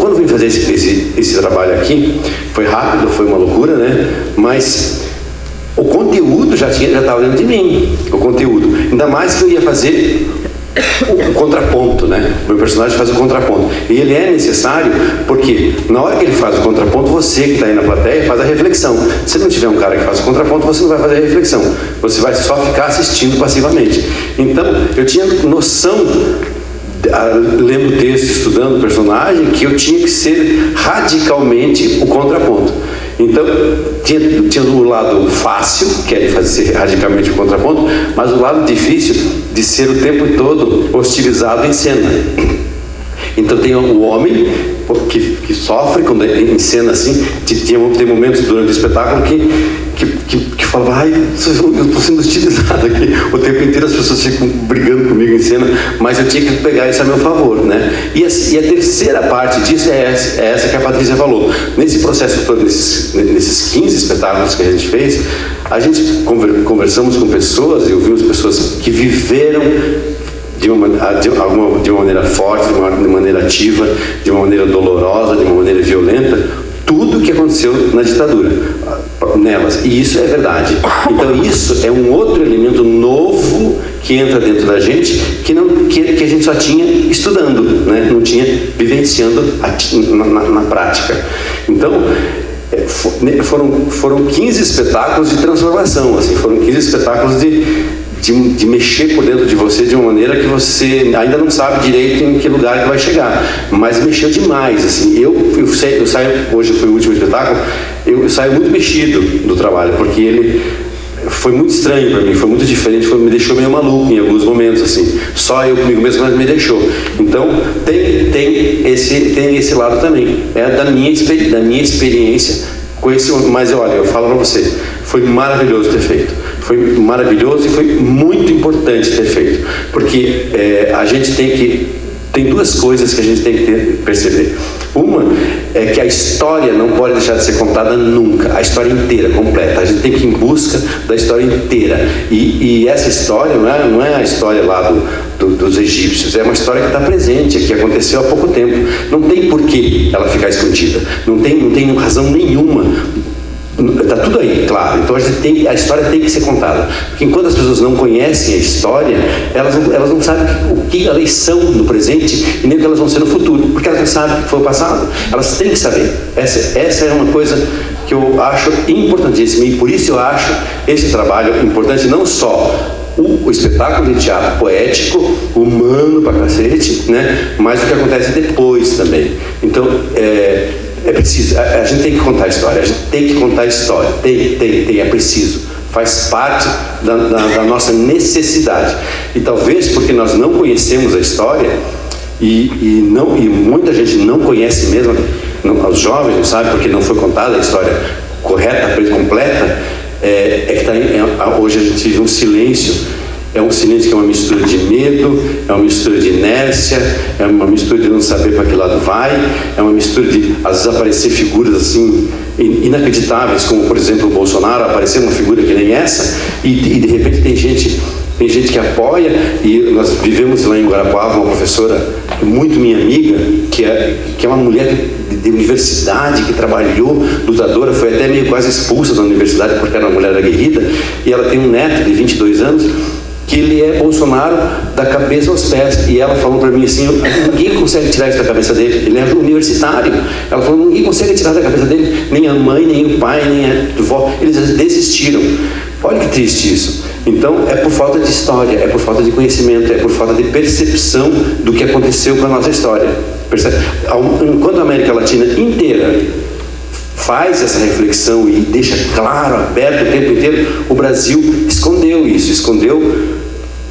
Quando vim fazer esse trabalho aqui, foi rápido, foi uma loucura, né? Mas o conteúdo já estava dentro de mim, o conteúdo. Ainda mais que eu ia fazer o contraponto, né? O meu personagem faz o contraponto. E ele é necessário porque na hora que ele faz o contraponto, você que está aí na plateia faz a reflexão. Se não tiver um cara que faz o contraponto, você não vai fazer a reflexão. Você vai só ficar assistindo passivamente. Então, eu tinha noção, lendo o texto, estudando o personagem, que eu tinha que ser radicalmente o contraponto. Então, tinha o lado fácil, que é fazer radicalmente o contraponto, mas o lado difícil de ser o tempo todo hostilizado em cena. Então tem o homem que sofre quando em cena assim. Tem momentos durante o espetáculo que fala, ai, eu estou sendo hostilizado aqui. O tempo inteiro as pessoas ficam brigando comigo em cena, mas eu tinha que pegar isso a meu favor, né? E a terceira parte disso é essa que a Patrícia falou. Nesse processo todo, nesses 15 espetáculos que a gente fez, a gente conversamos com pessoas e ouvimos pessoas que viveram de uma maneira forte, de uma maneira ativa, de uma maneira dolorosa, de uma maneira violenta, tudo o que aconteceu na ditadura nelas, e isso é verdade. Então isso é um outro elemento novo que entra dentro da gente, que a gente só tinha estudando, né? Não tinha vivenciando na prática. Então foram 15 espetáculos de transformação, assim, foram 15 espetáculos de mexer por dentro de você de uma maneira que você ainda não sabe direito em que lugar que vai chegar, mas mexeu demais, assim. Eu saio, hoje foi o último espetáculo, eu saio muito mexido do trabalho, porque ele foi muito estranho para mim, foi muito diferente, me deixou meio maluco em alguns momentos, assim. Só eu comigo mesmo, mas me deixou. Então tem esse lado também, é da minha experiência com esse, mas olha, eu falo para você, foi maravilhoso ter feito. Foi maravilhoso e foi muito importante ter feito, porque a gente tem duas coisas que a gente tem que perceber. Uma é que a história não pode deixar de ser contada nunca, a história inteira, completa. A gente tem que ir em busca da história inteira. E essa história não é a história lá dos egípcios, é uma história que está presente, que aconteceu há pouco tempo. Não tem por que ela ficar escondida, não tem razão nenhuma. Está tudo aí, claro. Então a história tem que ser contada. Porque enquanto as pessoas não conhecem a história, elas não sabem o que elas são no presente e nem o que elas vão ser no futuro. Porque elas não sabem o que foi o passado. Elas têm que saber. Essa é uma coisa que eu acho importantíssima. E por isso eu acho esse trabalho importante, não só o espetáculo de teatro poético, humano pra cacete, né? Mas o que acontece depois também. Então, é preciso, a gente tem que contar a história, é preciso, faz parte da nossa necessidade. E talvez porque nós não conhecemos a história, e muita gente não conhece mesmo, os jovens não sabem porque não foi contada a história correta, completa, hoje a gente vive um silêncio. É um silêncio que é uma mistura de medo, é uma mistura de inércia, é uma mistura de não saber para que lado vai, é uma mistura de, às vezes, aparecer figuras assim inacreditáveis, como por exemplo o Bolsonaro, aparecer uma figura que nem essa, e de repente tem gente que apoia. E nós vivemos lá em Guarapuava uma professora muito minha amiga, que é uma mulher de universidade, que trabalhou, lutadora, foi até meio quase expulsa da universidade porque era uma mulher aguerrida, e ela tem um neto de 22 anos, que ele é Bolsonaro da cabeça aos pés. E ela falou para mim assim, ninguém consegue tirar isso da cabeça dele, ele é universitário. Ela falou, ninguém consegue tirar da cabeça dele, nem a mãe, nem o pai, nem a avó, eles desistiram. Olha que triste isso. Então é por falta de história, é por falta de conhecimento, é por falta de percepção do que aconteceu com a nossa história. Enquanto a América Latina inteira faz essa reflexão e deixa claro, aberto o tempo inteiro, o Brasil escondeu isso,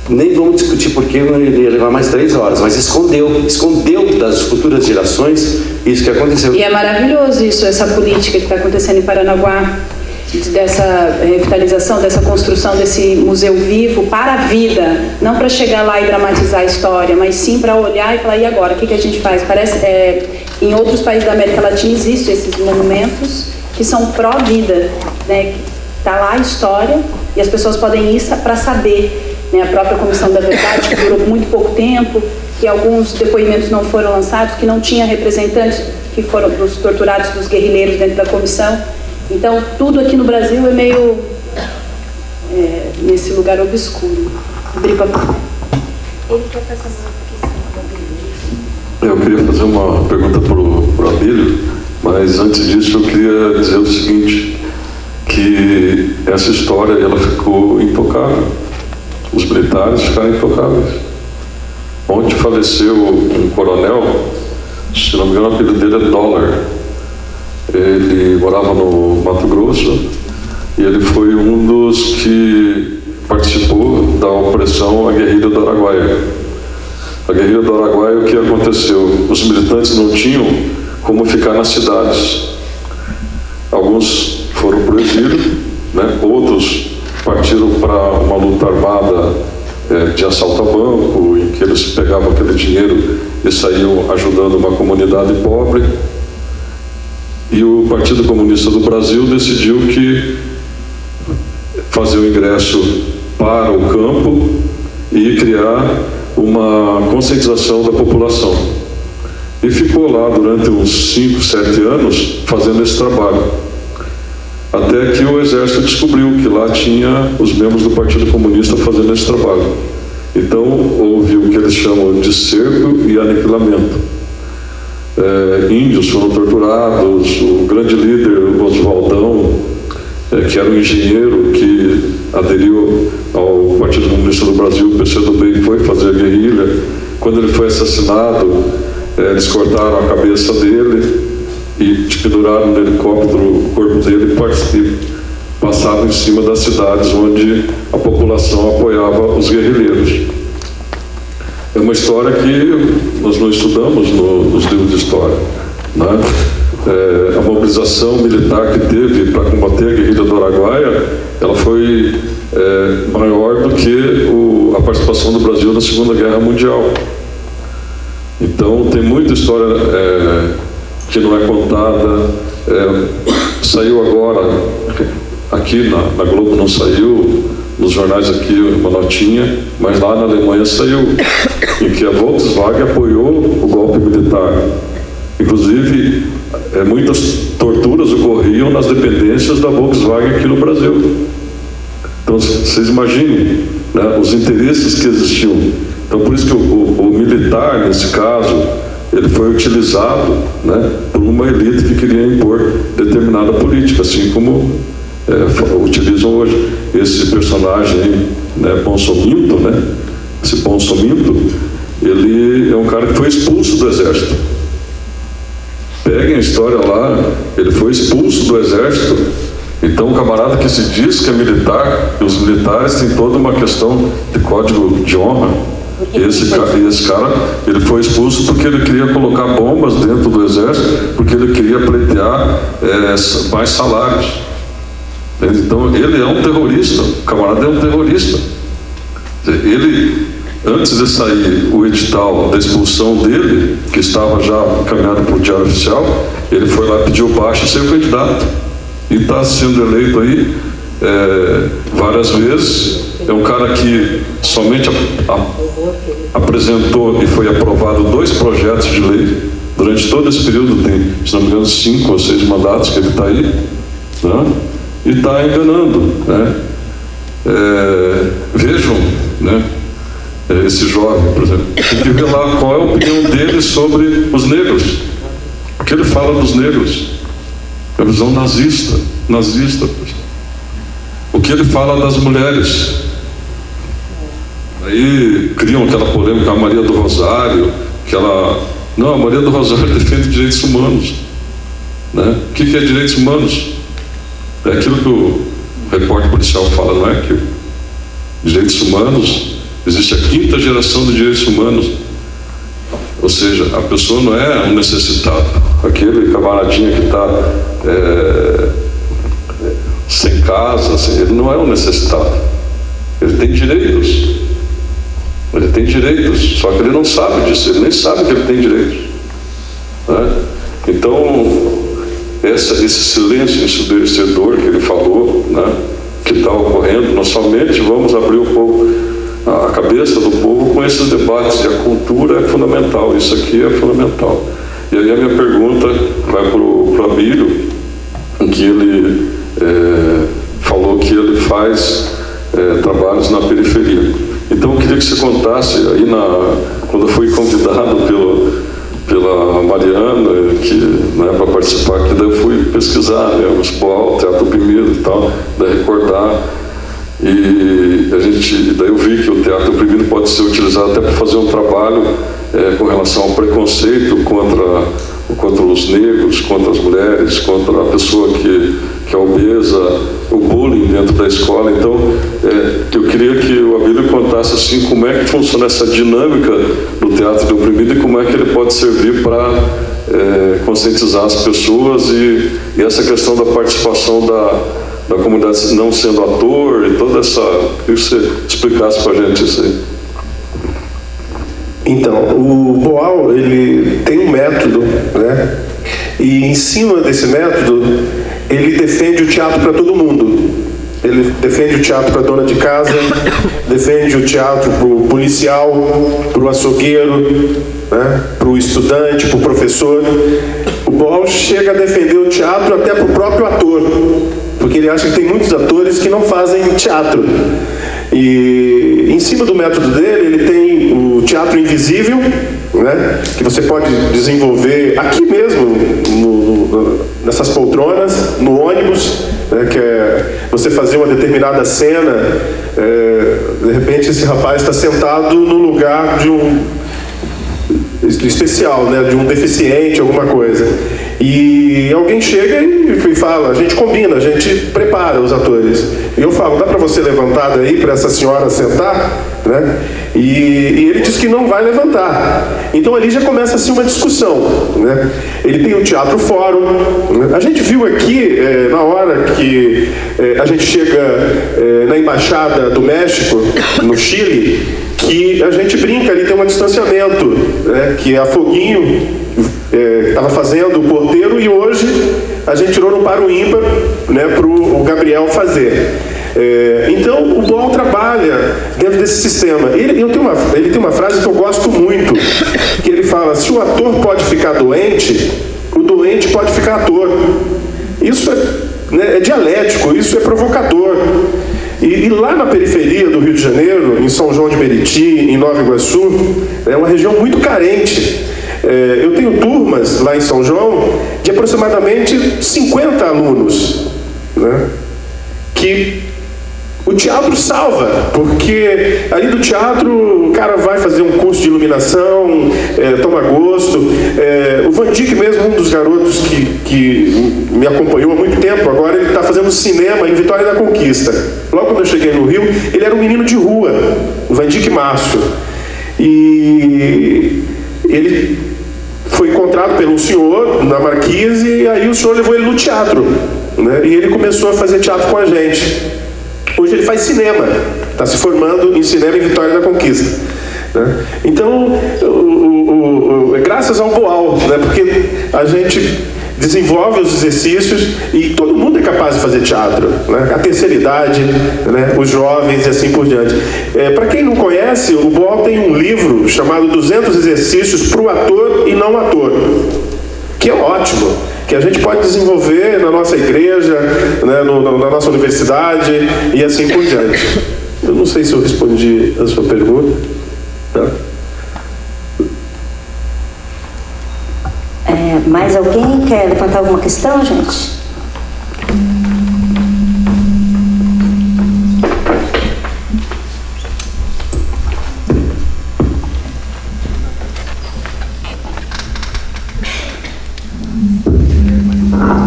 nem vamos discutir porque eu ia levar mais 3 horas, mas escondeu das futuras gerações isso que aconteceu. E é maravilhoso isso, essa política que está acontecendo em Paranaguá, dessa revitalização, dessa construção desse museu vivo para a vida, não para chegar lá e dramatizar a história, mas sim para olhar e falar, e agora, o que a gente faz? Em outros países da América Latina existem esses monumentos que são pró-vida, né? Está lá a história e as pessoas podem ir para saber, né? A própria Comissão da Verdade, que durou muito pouco tempo, que alguns depoimentos não foram lançados, que não tinha representantes que foram dos torturados, dos guerrilheiros dentro da comissão. Então, tudo aqui no Brasil é meio nesse lugar obscuro. Ele quer fazer uma questão do Abílio. Eu queria fazer uma pergunta para o Abílio, mas antes disso eu queria dizer o seguinte, que essa história ela ficou intocável. Os militares ficaram intocáveis. Ontem faleceu um coronel, se não me engano o apelido dele é Dólar. Ele morava no Mato Grosso e ele foi um dos que participou da opressão à guerrilha do Araguaia. A guerrilha do Araguaia, o que aconteceu? Os militantes não tinham como ficar nas cidades. Alguns foram para o exílio, né? Outros partiram para uma luta armada de assalto a banco, em que eles pegavam aquele dinheiro e saíam ajudando uma comunidade pobre. E o Partido Comunista do Brasil decidiu que fazer o ingresso para o campo e criar uma conscientização da população. E ficou lá durante uns 5, 7 anos fazendo esse trabalho. Até que o Exército descobriu que lá tinha os membros do Partido Comunista fazendo esse trabalho. Então houve o que eles chamam de cerco e aniquilamento. Índios foram torturados, o grande líder, o Oswaldão, que era um engenheiro que aderiu ao Partido Comunista do Brasil, o PCdoB, e foi fazer a guerrilha. Quando ele foi assassinado, eles cortaram a cabeça dele e penduraram no helicóptero o corpo dele e passaram em cima das cidades onde a população apoiava os guerrilheiros. É uma história que nós não estudamos nos livros de história, né? A mobilização militar que teve para combater a guerrilha do Araguaia, ela foi maior do que a participação do Brasil na Segunda Guerra Mundial. Então tem muita história que não é contada. Saiu agora, aqui na Globo não saiu, nos jornais aqui uma notinha, mas lá na Alemanha saiu, em que a Volkswagen apoiou o golpe militar. Inclusive, muitas torturas ocorriam nas dependências da Volkswagen aqui no Brasil. Então, vocês imaginem, né, os interesses que existiam. Então, por isso que o militar, nesse caso, ele foi utilizado, né, por uma elite que queria impor determinada política, assim como utilizam hoje. Esse personagem, né, Bonsominto, né, esse Bonsominto, ele é um cara que foi expulso do exército. Peguem a história lá, ele foi expulso do exército. Então o camarada que se diz que é militar, e os militares têm toda uma questão de código de honra. Esse cara, ele foi expulso porque ele queria colocar bombas dentro do exército, porque ele queria pleitear mais salários. Então ele é um terrorista, o camarada é um terrorista. Ele, antes de sair o edital da expulsão dele, que estava já encaminhado para o Diário Oficial, ele foi lá, pediu baixa e saiu candidato. E está sendo eleito aí várias vezes. É um cara que somente apresentou e foi aprovado 2 projetos de lei. Durante todo esse período tem, se não me engano, 5 ou 6 mandatos que ele está aí, né? E está enganando, né? Vejam, né, esse jovem, por exemplo, tem que ver lá qual é a opinião dele sobre os negros. O que ele fala dos negros? É a visão nazista. O que ele fala das mulheres? Aí criam aquela polêmica, a Maria do Rosário, que ela... Não, a Maria do Rosário defende direitos humanos, né? O que é direitos humanos? É aquilo que o repórter policial fala, não é? Que direitos humanos, existe a 5ª geração de direitos humanos. Ou seja, a pessoa não é um necessitado. Aquele camaradinha que está sem casa, ele não é um necessitado. Ele tem direitos. Ele tem direitos, só que ele não sabe disso, ele nem sabe que ele tem direitos, né? Então, esse silêncio ensurdecedor que ele falou, né, que está ocorrendo, nós somente vamos abrir um pouco a cabeça do povo com esses debates, e a cultura é fundamental, isso aqui é fundamental. E aí a minha pergunta vai para o Abílio, em que ele falou que ele faz trabalhos na periferia. Então eu queria que você contasse aí, quando eu fui convidado pela Mariana, para participar aqui, daí eu fui pesquisar, o SPOAL, o Teatro Oprimido e tal, daí recordar. E daí eu vi que o teatro oprimido pode ser utilizado até para fazer um trabalho com relação ao preconceito contra os negros, contra as mulheres, contra a pessoa que é obesa, o bullying dentro da escola. Então, eu queria que o Abílio contasse assim, como é que funciona essa dinâmica do teatro do oprimido e como é que ele pode servir para conscientizar as pessoas e essa questão da participação da comunidade não sendo ator e toda essa... Queria que você explicasse para a gente isso aí. Então, o Boal, ele tem um método, né? E em cima desse método, ele defende o teatro para todo mundo. Ele defende o teatro para a dona de casa, defende o teatro para o policial, para o açougueiro, né? Para o estudante, para o professor. O Boal chega a defender o teatro até para o próprio ator, porque ele acha que tem muitos atores que não fazem teatro. E em cima do método dele, ele tem o teatro invisível, né, que você pode desenvolver aqui mesmo, nessas poltronas, no ônibus, né, que é você fazer uma determinada cena, de repente esse rapaz está sentado no lugar de um especial, né, de um deficiente, alguma coisa. E alguém chega e fala, a gente combina, a gente prepara os atores. E eu falo, dá para você levantar daí para essa senhora sentar? Né? E ele diz que não vai levantar. Então ali já começa assim uma discussão, né? Ele tem o Teatro Fórum, né? A gente viu aqui, na hora que a gente chega na Embaixada do México, no Chile, que a gente brinca ali, tem um distanciamento, né? Que a Foguinho estava fazendo o porteiro e hoje a gente tirou no par o ímpar, né, para o Gabriel fazer. Então o Boal trabalha dentro desse sistema. Ele tem uma frase que eu gosto muito, que ele fala, se o ator pode ficar doente, o doente pode ficar ator. Isso é dialético, isso é provocador. E lá na periferia do Rio de Janeiro, em São João de Meriti, em Nova Iguaçu, é uma região muito carente. Eu tenho turmas lá em São João de aproximadamente 50 alunos, né, que o teatro salva, porque ali do teatro o cara vai fazer um curso de iluminação, toma gosto. O Van Dyck mesmo, um dos garotos que me acompanhou há muito tempo, agora ele está fazendo cinema em Vitória da Conquista. Logo quando eu cheguei no Rio, ele era um menino de rua, o Van Dyck Márcio. E ele foi encontrado pelo senhor na Marquise e aí o senhor levou ele no teatro, né? E ele começou a fazer teatro com a gente. Hoje ele faz cinema, está se formando em cinema em Vitória da Conquista, né? Então, graças ao Boal, né? Porque a gente desenvolve os exercícios e todo mundo é capaz de fazer teatro, né? A terceira idade, né? Os jovens e assim por diante. Para quem não conhece, o Boal tem um livro chamado 200 exercícios para o ator e não ator, que é ótimo, que a gente pode desenvolver na nossa igreja, né? Na nossa universidade e assim por diante. Eu não sei se eu respondi a sua pergunta. Tá? Mais alguém quer levantar alguma questão, gente?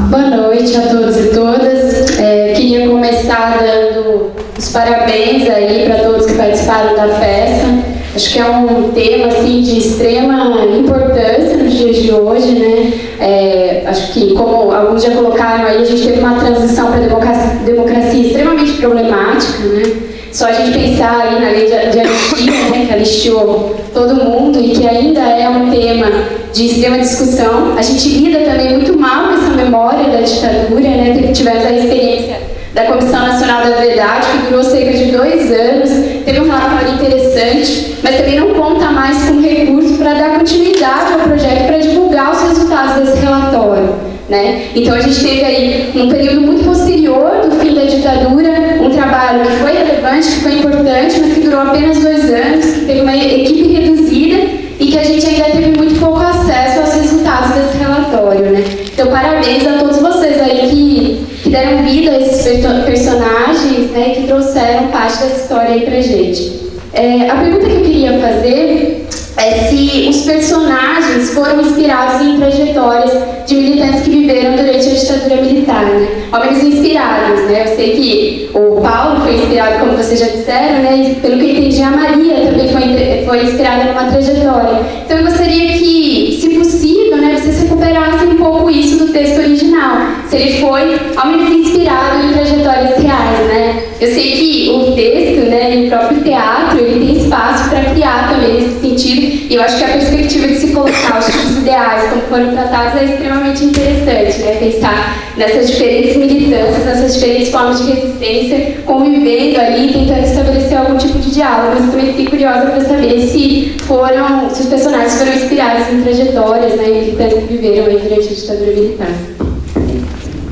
Boa noite a todos e todas. Queria começar dando os parabéns aí para todos que participaram da festa. Acho que é um tema assim, de extrema importância nos dias de hoje, né? Acho que, como alguns já colocaram aí, a gente teve uma transição para a democracia extremamente problemática, né? Só a gente pensar aí na lei de anistia, né, que anistiou todo mundo e que ainda é um tema de extrema discussão. A gente lida também muito mal com essa memória da ditadura, né? Tivemos a experiência da Comissão Nacional da Verdade, que durou cerca de 2 anos, teve um relatório interessante, mas também não conta mais com recursos para dar continuidade ao projeto, para divulgar os resultados desse relatório, né? Então a gente teve aí um período muito posterior do fim da ditadura, um trabalho que foi relevante, que foi importante, mas que durou apenas 2 anos, que teve uma equipe reduzida e que a gente ainda teve muito pouco acesso aos resultados desse relatório, né? Então, parabéns a todos vocês aí que deram vida a esses personagens, né, e que trouxeram parte dessa história aí pra gente. A pergunta que eu queria fazer é se os personagens foram inspirados em trajetórias de militantes que viveram durante a ditadura militar, né? Homens inspirados, né? Eu sei que o Paulo foi inspirado, como vocês já disseram, né? E pelo que eu entendi, a Maria também foi inspirada numa trajetória. Então eu gostaria que, se possível, né, vocês recuperassem um pouco isso do texto original. Se ele foi ao menos inspirado em trajetórias reais, né? Eu sei que o texto, né, e o próprio teatro, ele tem espaço para criar também nesse sentido. E eu acho que a perspectiva de se colocar os tipos ideais como foram tratados é extremamente interessante, né? Pensar nessas diferentes militâncias, nessas diferentes formas de resistência, convivendo ali, tentando estabelecer algum tipo de diálogo. Mas eu também fiquei curiosa para saber se os personagens foram inspirados em trajetórias, né, em militantes que viveram aí durante a ditadura militar.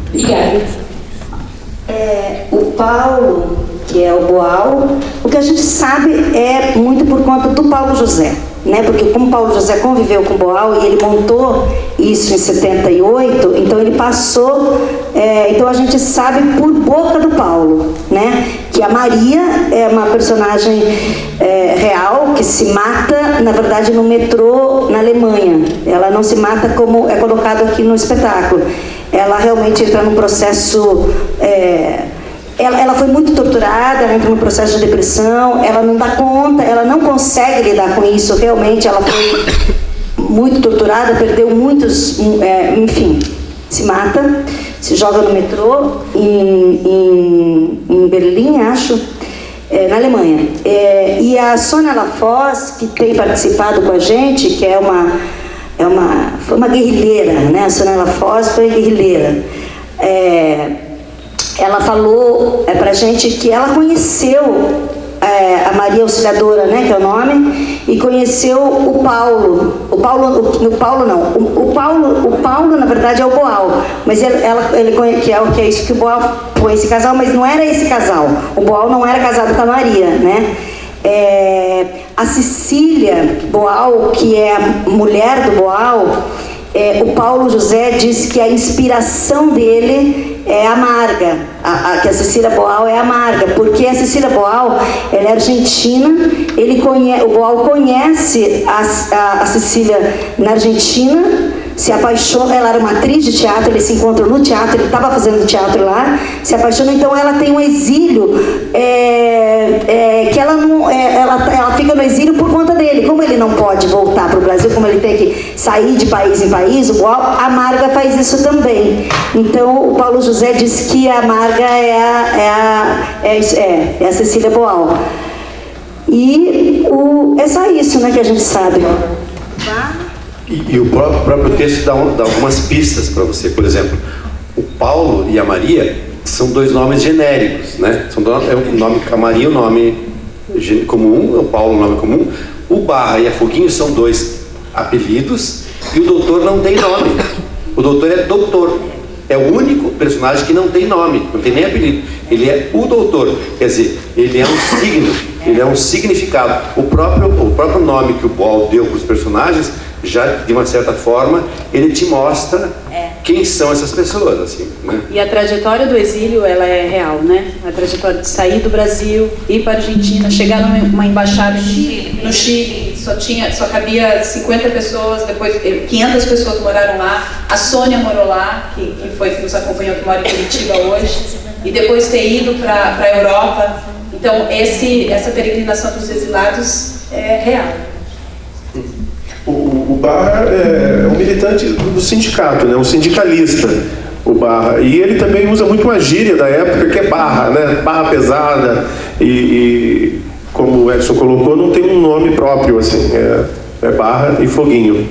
Obrigada. O Paulo, que é o Boal, o que a gente sabe é muito por conta do Paulo José, né? Porque como Paulo José conviveu com o Boal e ele montou isso em 78, então ele passou, então a gente sabe por boca do Paulo, né? Que a Maria é uma personagem real que se mata, na verdade, no metrô na Alemanha. Ela não se mata como é colocado aqui no espetáculo. Ela realmente entra num processo... Ela foi muito torturada, ela entra num processo de depressão, ela não dá conta, ela não consegue lidar com isso, realmente ela foi muito torturada, perdeu muitos, enfim, se mata, se joga no metrô, em Berlim, acho, na Alemanha. E a Sônia Lafosse, que tem participado com a gente, que foi uma guerrilheira, né? A Sônia Lafosse foi guerrilheira. Ela falou pra gente que ela conheceu a Maria Auxiliadora, né, que é o nome, e conheceu o Paulo. O Paulo, na verdade, é o Boal, mas que é isso que o Boal foi esse casal, mas não era esse casal. O Boal não era casado com a Maria, né? A Cecília Boal, que é a mulher do Boal, o Paulo José disse que a inspiração dele é amarga, que a Cecília Boal é amarga, porque a Cecília Boal, ela é argentina, o Boal conhece a Cecília na Argentina, se apaixona, ela era uma atriz de teatro, eles se encontram no teatro, ele estava fazendo teatro lá, se apaixona, então ela tem um exílio, que ela fica no exílio por conta dele, como ele não pode voltar para o Brasil, como ele tem que sair de país em país, o Boal, a Marga faz isso também. Então o Paulo José diz que a Marga é a Cecília Boal. E é só isso, né, que a gente sabe. E o próprio texto dá algumas pistas para você. Por exemplo, o Paulo e a Maria são 2 nomes genéricos, né? A Maria é o nome comum, o Paulo é o nome comum. O Barra e a Foguinho são 2 apelidos e o doutor não tem nome. O doutor é doutor. É o único personagem que não tem nome, não tem nem apelido. Ele é o doutor, quer dizer, ele é um signo, ele é um significado. O próprio nome que o Boal deu para os personagens, já de uma certa forma, ele te mostra quem são essas pessoas, assim, né? E a trajetória do exílio, ela é real, né? A trajetória de sair do Brasil, ir para a Argentina, chegar numa embaixada no Chile, só cabia 50 pessoas, depois 500 pessoas moraram lá, a Sônia morou lá, que nos acompanhou, que mora em Curitiba hoje, e depois ter ido para a Europa. Então, essa peregrinação dos exilados é real. O Barra é um militante do sindicato, né? Um sindicalista, o Barra. E ele também usa muito uma gíria da época, que é barra, né? Barra pesada. E como o Edson colocou, não tem um nome próprio, assim. É Barra e Foguinho.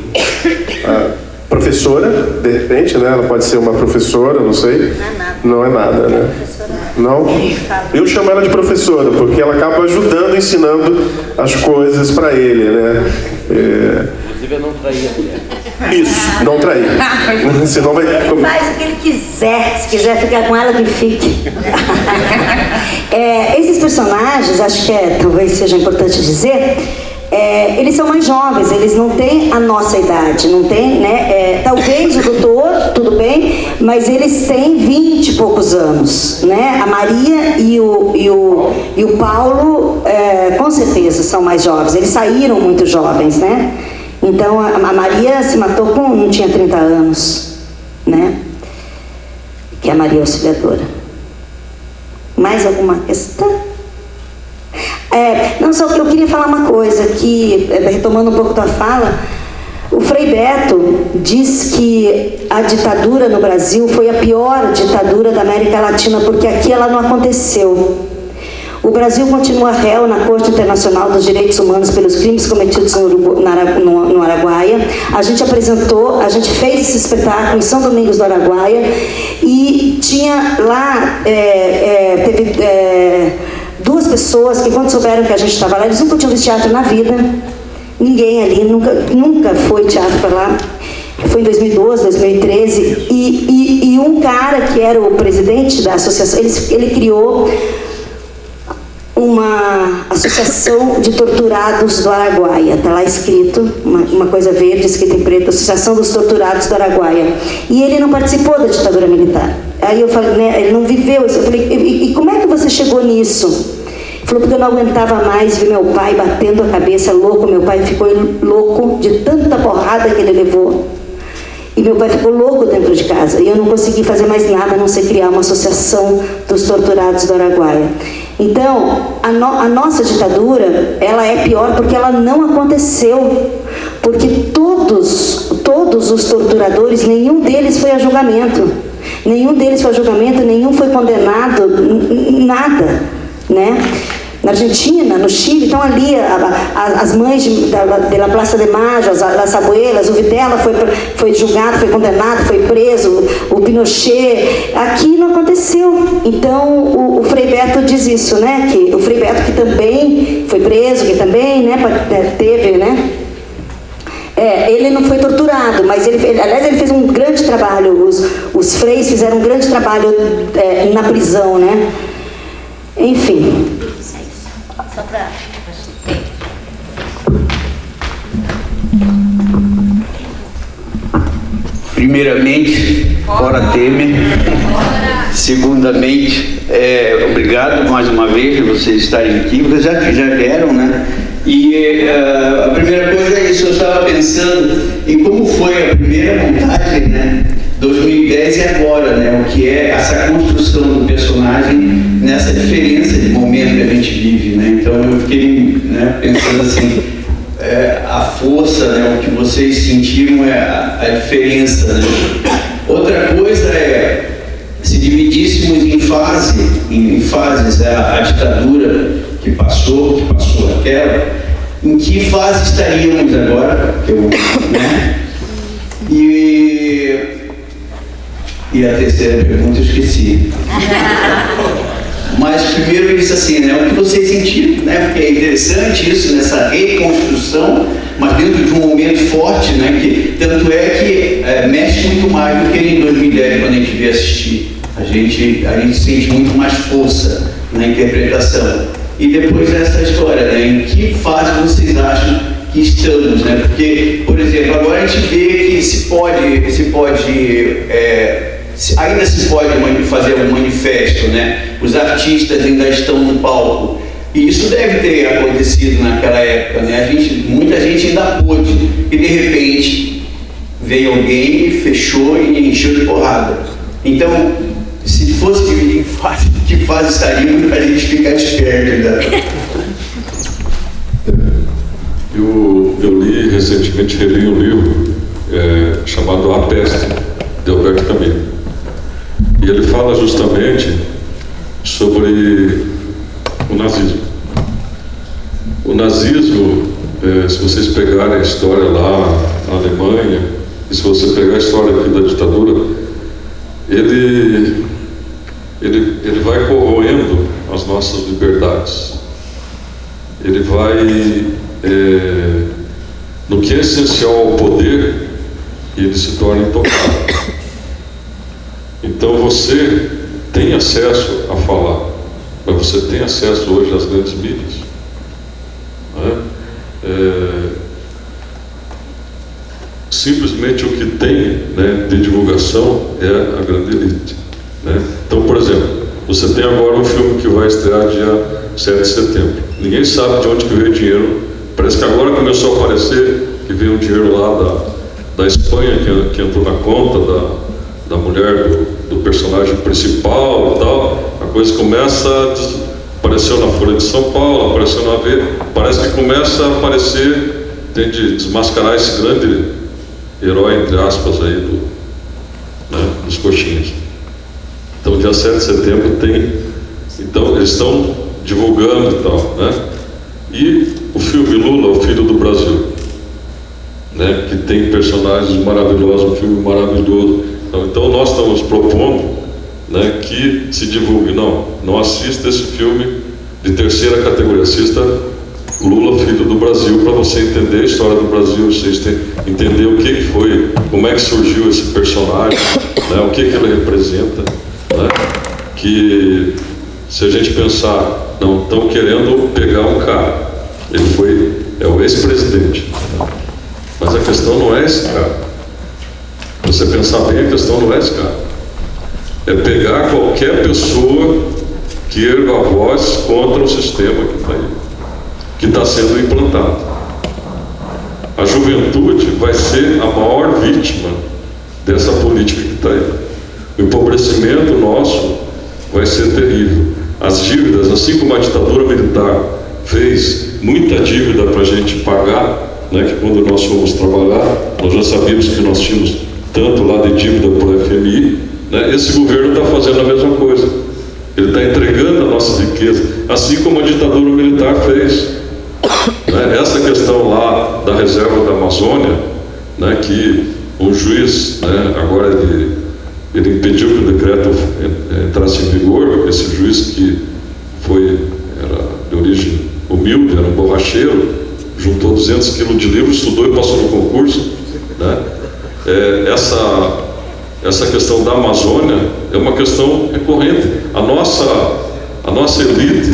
A professora, de repente, né? Ela pode ser uma professora, não sei. Não é nada, né? Não? Eu chamo ela de professora, porque ela acaba ajudando, ensinando as coisas para ele, né? Inclusive, eu não traía a mulher. Isso, não trair. Senão vai... Faz o que ele quiser, se quiser ficar com ela, que fique. Esses personagens, acho que talvez seja importante dizer, eles são mais jovens, eles não têm a nossa idade, não tem, né? Talvez o doutor, tudo bem, mas eles têm 20 e poucos anos, né? A Maria e o Paulo, com certeza, são mais jovens, eles saíram muito jovens, né? Então, a Maria se matou não tinha 30 anos, né? Que é a Maria Auxiliadora. Mais alguma questão? Não, só que eu queria falar uma coisa, que, retomando um pouco da fala, o Frei Beto diz que a ditadura no Brasil foi a pior ditadura da América Latina, porque aqui ela não aconteceu. O Brasil continua réu na Corte Internacional dos Direitos Humanos pelos crimes cometidos no Araguaia. A gente fez esse espetáculo em São Domingos do Araguaia e tinha lá, teve duas pessoas que, quando souberam que a gente estava lá, eles nunca tinham visto teatro na vida. Ninguém ali nunca foi teatro para lá. Foi em 2012, 2013. E um cara que era o presidente da associação, ele criou uma associação de torturados do Araguaia, está lá escrito, uma coisa verde escrita em preto, Associação dos Torturados do Araguaia, e ele não participou da ditadura militar. Aí eu falei, né, ele não viveu isso. Eu falei, e como é que você chegou nisso? Ele falou, porque eu não aguentava mais ver meu pai batendo a cabeça, louco. Meu pai ficou louco de tanta porrada que ele levou. E meu pai ficou louco dentro de casa. E eu não consegui fazer mais nada, a não ser criar uma associação dos torturados do Araguaia. Então, a nossa ditadura, ela é pior porque ela não aconteceu. Porque todos os torturadores, nenhum deles foi a julgamento. Nenhum deles foi a julgamento, nenhum foi condenado, nada, né? Na Argentina, no Chile, estão ali as mães da Plaza de Mayo, as abuelas, o Videla foi julgado, foi condenado, foi preso, o Pinochet. Aqui não aconteceu. Então, o Frei Beto diz isso, né? Que o Frei Beto, que também foi preso, que também, né, teve, né? Ele não foi torturado, mas aliás, ele fez um grande trabalho, os freis fizeram um grande trabalho na prisão, né? Enfim. Só para... Primeiramente, fora Temer. Segundamente, obrigado mais uma vez por vocês estarem aqui, vocês já vieram, né? E a primeira coisa é isso, eu estava pensando em como foi a primeira montagem, né? 2010 e agora, né? O que é essa construção do personagem nessa diferença de momento que a gente vive, né? Então eu fiquei, né, pensando assim, a força, né? O que vocês sentiram é a diferença, né? Outra coisa é, se dividíssemos em fases a ditadura que passou aquela, em que fase estaríamos agora? Né? E a terceira pergunta eu esqueci. Mas primeiro eu disse assim, né? O que vocês sentiram, né? Porque é interessante isso, nessa reconstrução, mas dentro de um momento forte, né? Que, tanto é que mexe muito mais do que em 2010, quando a gente veio assistir. A gente sente muito mais força na interpretação. E depois essa história, né? Em que fase vocês acham que estamos, né? Porque, por exemplo, agora a gente vê que ainda se pode fazer um manifesto, né? Os artistas ainda estão no palco. E isso deve ter acontecido naquela época, né? Muita gente ainda pôde. E de repente veio alguém e fechou e encheu de porrada. Então, se fosse dividir em fase, que fase estaríamos para a gente ficar esperto ainda? Eu li recentemente, reli um livro chamado A Peste, de Alberto Camus. E ele fala justamente sobre o nazismo. O nazismo, se vocês pegarem a história lá na Alemanha, e se você pegar a história aqui da ditadura, ele ele vai corroendo as nossas liberdades. Ele vai, no que é essencial ao poder, ele se torna intocável. Então você tem acesso a falar, mas você tem acesso hoje às grandes mídias. Simplesmente o que tem, né, de divulgação é a grande elite, né? Então, por exemplo, você tem agora um filme que vai estrear dia 7 de setembro. Ninguém sabe de onde que veio o dinheiro. Parece que agora começou a aparecer que veio um dinheiro lá da Espanha, que entrou na conta da mulher do personagem principal e tal. A coisa começa apareceu na Folha de São Paulo, apareceu na AV. Parece que começa a aparecer, tem de desmascarar esse grande herói, entre aspas, aí dos coxinhas. Então, dia 7 de setembro tem. Então, eles estão divulgando e tal, né? E o filme Lula, o Filho do Brasil, né? Que tem personagens maravilhosos, um filme maravilhoso. Então, nós estamos propondo, né, que se divulgue. Não assista esse filme de terceira categoria. Assista Lula, Filho do Brasil, para você entender a história do Brasil, você entender o que foi, como é que surgiu esse personagem, né, o que ele representa, né, que se a gente pensar, não estão querendo pegar um cara, é o ex-presidente, mas a questão não é esse cara. Se você pensar bem, a questão não é esse cara, é pegar qualquer pessoa que erga a voz contra o sistema que está aí, que está sendo implantado. A juventude vai ser a maior vítima dessa política que está aí. O empobrecimento nosso vai ser terrível. As dívidas, assim como a ditadura militar fez muita dívida para a gente pagar, né, que quando nós fomos trabalhar, nós já sabíamos que nós tínhamos tanto lá de dívida para o FMI, né, esse governo está fazendo a mesma coisa. Ele está entregando a nossa riqueza, assim como a ditadura militar fez. Essa questão lá da reserva da Amazônia, né, que um juiz, né, agora ele impediu que o decreto entrasse em vigor. Esse juiz que era de origem humilde, era um borracheiro, juntou 200 quilos de livro, estudou e passou no concurso, né? Essa questão da Amazônia é uma questão recorrente. A nossa elite,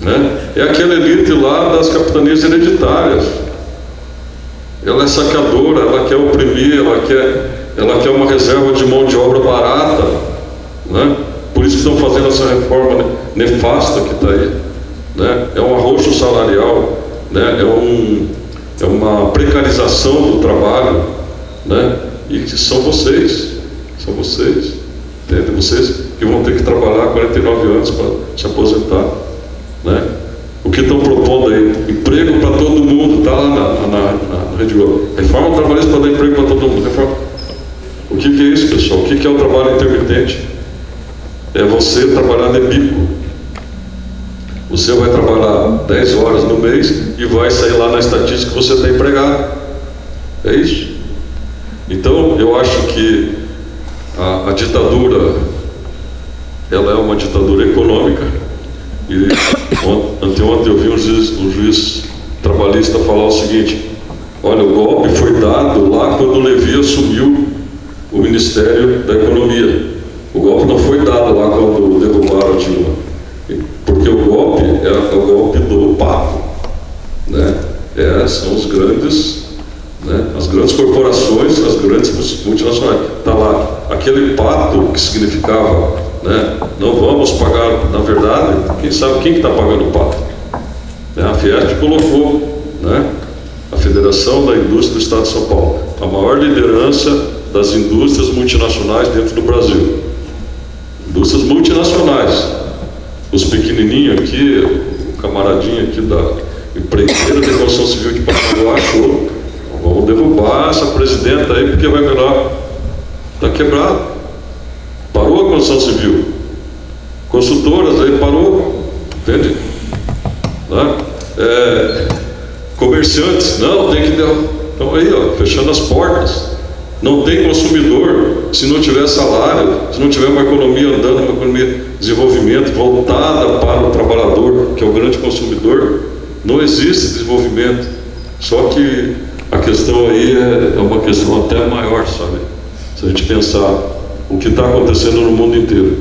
né, é aquela elite lá das capitanias hereditárias. Ela é saqueadora, ela quer oprimir, ela quer uma reserva de mão de obra barata, né? Por isso que estão fazendo essa reforma nefasta que está aí, né? É um arroxo salarial, né? É uma precarização do trabalho, né? E que são vocês, entende? Vocês que vão ter que trabalhar 49 anos para se aposentar, né? O que estão propondo aí? Emprego para todo mundo, está lá na Rede Globo. Reforma trabalhista para dar emprego para todo mundo. Reforma. O que é isso, pessoal? O que é o trabalho intermitente? É você trabalhar de bico. Você vai trabalhar 10 horas no mês e vai sair lá na estatística que você está empregado. É isso. Então, eu acho que a ditadura, ela é uma ditadura econômica. E anteontem eu vi um juiz trabalhista falar o seguinte: olha, o golpe foi dado lá quando o Levi assumiu o Ministério da Economia. O golpe não foi dado lá quando derrubaram a Dilma, porque o golpe é o golpe do papo, né? São os grandes, né, as grandes corporações, as grandes multinacionais. Está lá aquele pato que significava, né, não vamos pagar. Na verdade, quem sabe quem que está pagando o pato? A Fiesp colocou, né, a Federação da Indústria do Estado de São Paulo, a maior liderança das indústrias multinacionais dentro do Brasil. Indústrias multinacionais. Os pequenininhos aqui, o camaradinho aqui da empreiteira de construção civil de Paranaguá achou: vamos derrubar essa presidenta aí porque vai melhor. Está quebrado. Parou a construção civil. Consultoras aí parou. Entende? Né? Comerciantes, não, tem que derrubar. Então aí, ó, fechando as portas. Não tem consumidor se não tiver salário, se não tiver uma economia andando, uma economia de desenvolvimento voltada para o trabalhador, que é o grande consumidor. Não existe desenvolvimento. Só que a questão aí é uma questão até maior, sabe? Se a gente pensar o que está acontecendo no mundo inteiro.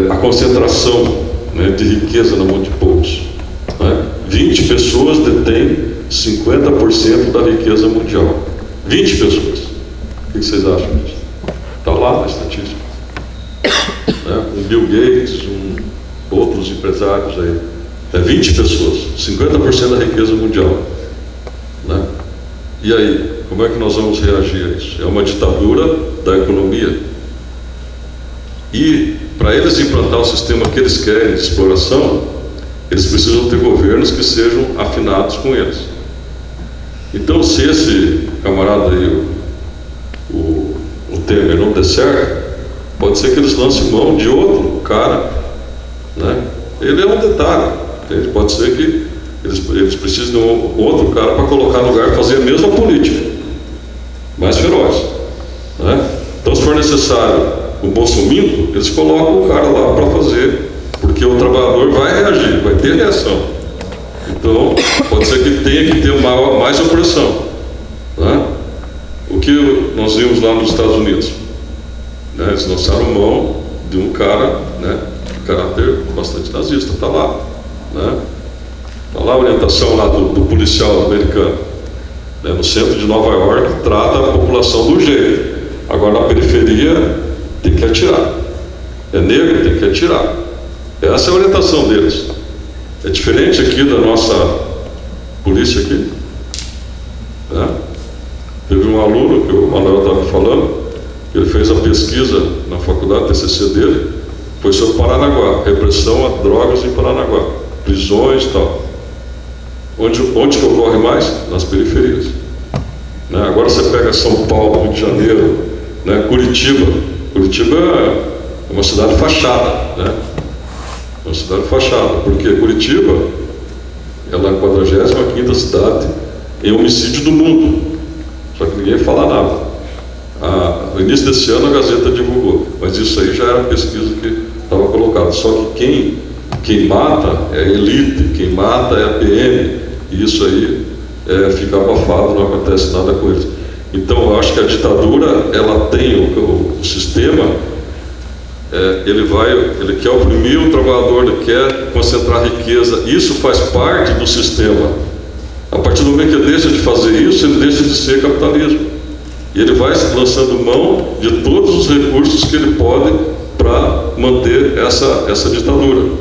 A concentração, né, de riqueza na mão de poucos. Né? 20 pessoas detêm 50% da riqueza mundial. 20 pessoas. O que vocês acham disso? Está lá na estatística. Né? Um Bill Gates, outros empresários aí. 20 pessoas, 50% da riqueza mundial. Né? E aí, como é que nós vamos reagir a isso? É uma ditadura da economia. E para eles implantar o sistema que eles querem de exploração, eles precisam ter governos que sejam afinados com eles. Então, se esse camarada aí, o Temer, não der certo, pode ser que eles lancem mão de outro cara, né? Ele é um detalhe, entende? Pode ser que eles precisem de um outro cara para colocar no lugar e fazer a mesma política, mais feroz, né? Então, se for necessário o Bolsonaro, eles colocam o cara lá para fazer, porque o trabalhador vai reagir, vai ter reação. Então, pode ser que tenha que ter mais opressão, né? O que nós vimos lá nos Estados Unidos, né? Eles lançaram mão de um cara, né, de caráter bastante nazista, está lá, né? Está lá a orientação lá do policial americano, né, no centro de Nova York, trata a população do jeito. Agora, na periferia, tem que atirar. É negro, tem que atirar. Essa é a orientação deles. É diferente aqui da nossa polícia aqui, né? Teve um aluno, que o Manuel estava falando, que ele fez a pesquisa na faculdade TCC dele, foi sobre Paranaguá, repressão a drogas em Paranaguá, prisões e tal. Onde que ocorre mais? Nas periferias, né? Agora você pega São Paulo, Rio de Janeiro, né? Curitiba é uma cidade fachada, né? Uma cidade fachada, porque Curitiba ela é a 45ª cidade em homicídio do mundo, só que ninguém fala nada. No início desse ano a Gazeta divulgou, mas isso aí já era pesquisa que estava colocada. Só que quem mata é a elite, quem mata é a PM, e isso aí fica abafado, não acontece nada com eles. Então eu acho que a ditadura, ela tem o sistema, ele quer oprimir o trabalhador, ele quer concentrar riqueza. Isso faz parte do sistema. A partir do momento que ele deixa de fazer isso, ele deixa de ser capitalismo. E ele vai lançando mão de todos os recursos que ele pode para manter essa ditadura.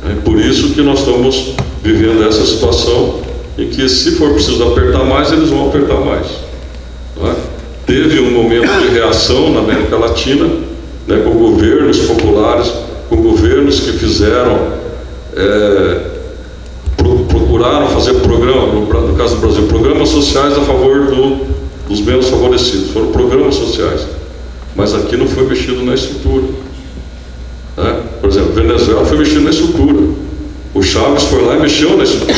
É por isso que nós estamos vivendo essa situação em que, se for preciso apertar mais, eles vão apertar mais. Não é? Teve um momento de reação na América Latina, né, com governos populares, com governos que fizeram, procuraram fazer programa, no caso do Brasil, programas sociais a favor dos menos favorecidos. Foram programas sociais, mas aqui não foi mexido na estrutura, né? Por exemplo, Venezuela foi mexido na estrutura, o Chaves foi lá e mexeu na estrutura,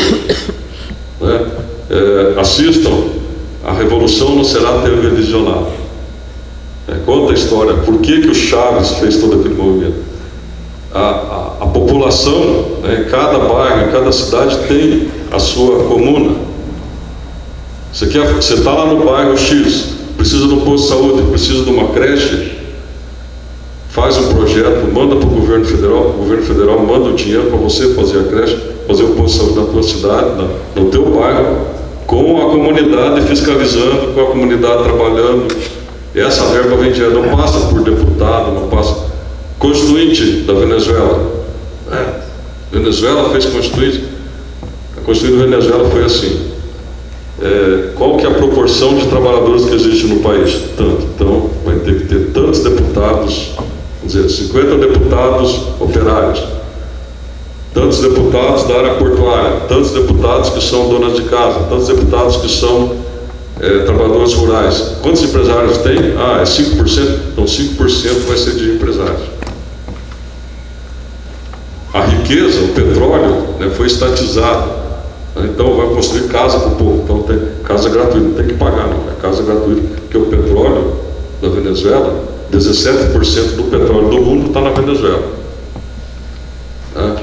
né? Assistam, a revolução não será televisionada. Conta a história, por que o Chaves fez todo aquele movimento. A população, né, em cada bairro, em cada cidade tem a sua comuna. Você está lá no bairro X, precisa de um posto de saúde, precisa de uma creche, faz um projeto, manda para o governo federal manda o dinheiro para você fazer a creche, fazer o posto de saúde na tua cidade, no teu bairro, com a comunidade fiscalizando, com a comunidade trabalhando. Essa verba vem dinheiro, não passa por deputado, não passa. Constituinte da Venezuela. Venezuela fez constituinte. A constituinte da Venezuela foi assim. Qual que é a proporção de trabalhadores que existe no país? Tanto. Então, vai ter que ter tantos deputados, vamos dizer, 50 deputados operários, tantos deputados da área portuária, tantos deputados que são donas de casa, tantos deputados que são trabalhadores rurais. Quantos empresários tem? É 5%. Então 5% vai ser de empresários. A riqueza, o petróleo, né, foi estatizado. Então vai construir casa para o povo, então tem casa gratuita, não tem que pagar não, é casa gratuita, porque o petróleo da Venezuela, 17% do petróleo do mundo está na Venezuela.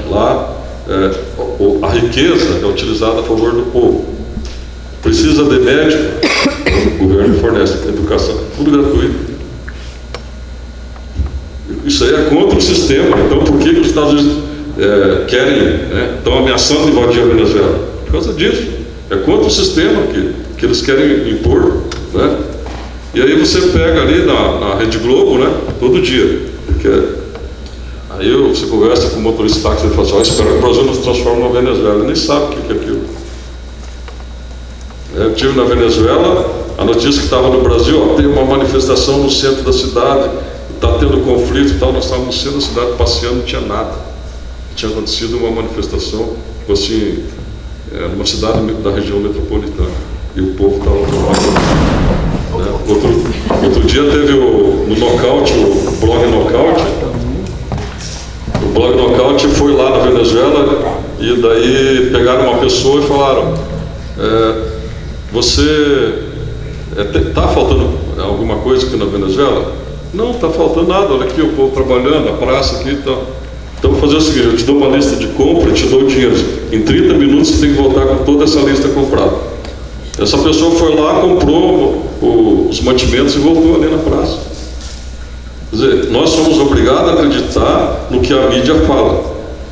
Lá a riqueza é utilizada a favor do povo. Precisa de médico, o governo fornece educação, tudo gratuito. Isso aí é contra o sistema. Então por que os Estados Unidos querem, estão ameaçando invadir a Venezuela? Por causa disso. É contra o sistema que eles querem impor, né? E aí você pega ali na Rede Globo, né, todo dia. Porque aí você conversa com o motorista de táxi e fala assim, espero que o Brasil não se transforme na Venezuela. Ele nem sabe o que é aquilo. Eu estive na Venezuela, a notícia que estava no Brasil, tem uma manifestação no centro da cidade, está tendo conflito e tal, nós estávamos no centro da cidade passeando, não tinha nada. Tinha acontecido uma manifestação, assim, numa cidade da região metropolitana, e o povo estava lá, né? Outro dia teve no Nocaute, o blog Nocaute. O blog Nocaute foi lá na Venezuela e daí pegaram uma pessoa e falaram, você está faltando alguma coisa aqui na Venezuela? Não, está faltando nada, olha aqui o povo trabalhando, a praça aqui e tal. Então vou fazer o seguinte, eu te dou uma lista de compra e te dou o dinheiro. Em 30 minutos você tem que voltar com toda essa lista comprada. Essa pessoa foi lá, comprou os mantimentos e voltou ali na praça. Quer dizer, nós somos obrigados a acreditar no que a mídia fala.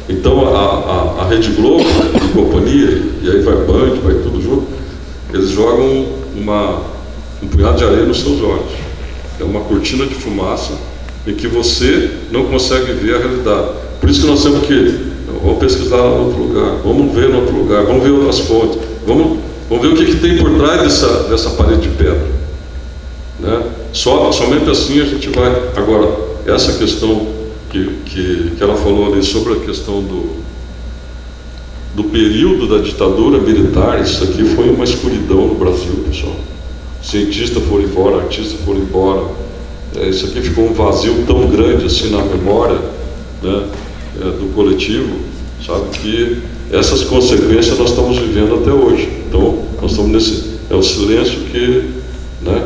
Então a Rede Globo e companhia, e aí vai Band, vai tudo junto, eles jogam um punhado de areia nos seus olhos. É uma cortina de fumaça em que você não consegue ver a realidade. Por isso que nós temos que, vamos pesquisar em outro lugar, vamos ver em outro lugar, vamos ver outras fontes, vamos ver o que tem por trás dessa parede de pedra, né? Somente assim a gente vai. Agora, essa questão que ela falou ali sobre a questão do período da ditadura militar, isso aqui foi uma escuridão no Brasil, pessoal. Cientistas foram embora, artistas foram embora. Isso aqui ficou um vazio tão grande assim na memória, né, do coletivo, sabe, que essas consequências nós estamos vivendo até hoje. Então nós estamos é o silêncio que, né,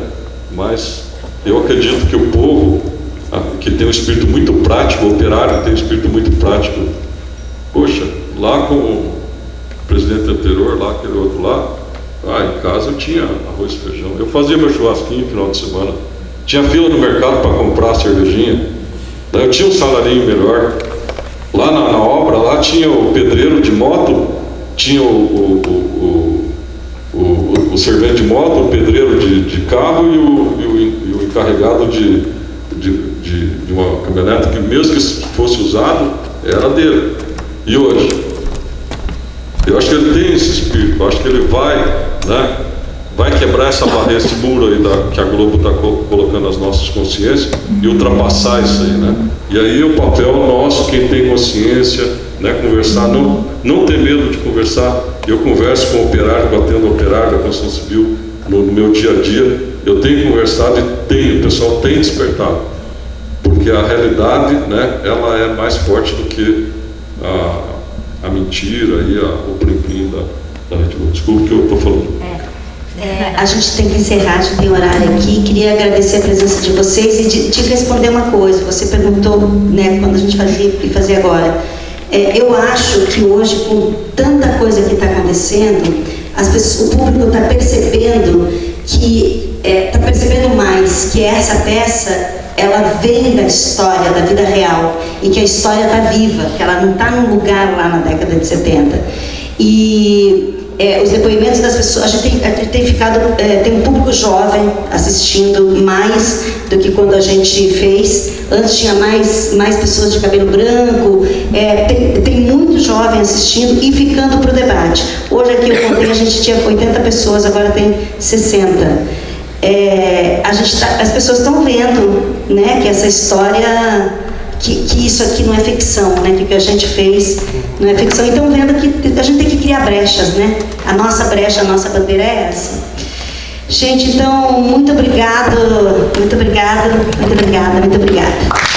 mas eu acredito que o povo que tem um espírito muito prático, o operário que tem um espírito muito prático, poxa, lá com o presidente anterior, lá aquele outro lá, em casa eu tinha arroz e feijão, eu fazia meu churrasquinho no final de semana. Tinha fila no mercado para comprar cervejinha, eu tinha um salarinho melhor. Lá na obra, lá tinha o pedreiro de moto, tinha o servente de moto, o pedreiro de carro e o encarregado de uma caminhonete que mesmo que fosse usado, era dele. E hoje? Eu acho que ele tem esse espírito, eu acho que ele vai, né, vai quebrar essa barreira, esse muro aí que a Globo está colocando nas nossas consciências e ultrapassar isso aí, né? E aí o papel nosso, quem tem consciência, né, conversar, não ter medo de conversar. Eu converso com o operário, batendo o operário da construção civil no meu dia a dia. Eu tenho conversado e o pessoal tem despertado, porque a realidade, né, ela é mais forte do que a mentira e o brinquinho da Rede Globo. Desculpa que eu estou falando. A gente tem que encerrar, a gente tem horário aqui. Queria agradecer a presença de vocês e te responder uma coisa. Você perguntou, né, quando a gente fazia o que fazer agora. Eu acho que hoje, com tanta coisa que está acontecendo, o público está percebendo mais que essa peça ela vem da história, da vida real, e que a história está viva, que ela não está num lugar lá na década de 70. E os depoimentos das pessoas, a gente tem um público jovem assistindo mais do que quando a gente fez. Antes tinha mais pessoas de cabelo branco, tem muito jovem assistindo e ficando para o debate. Hoje aqui eu contei, a gente tinha 80 pessoas, agora tem 60. As pessoas estão vendo, né, que essa história, que isso aqui não é ficção, né, que o que a gente fez não é ficção. Então vendo que a gente tem que criar brechas, né? A nossa brecha, a nossa bandeira é essa. Gente, então, muito obrigado, muito obrigada, muito obrigada, muito obrigada.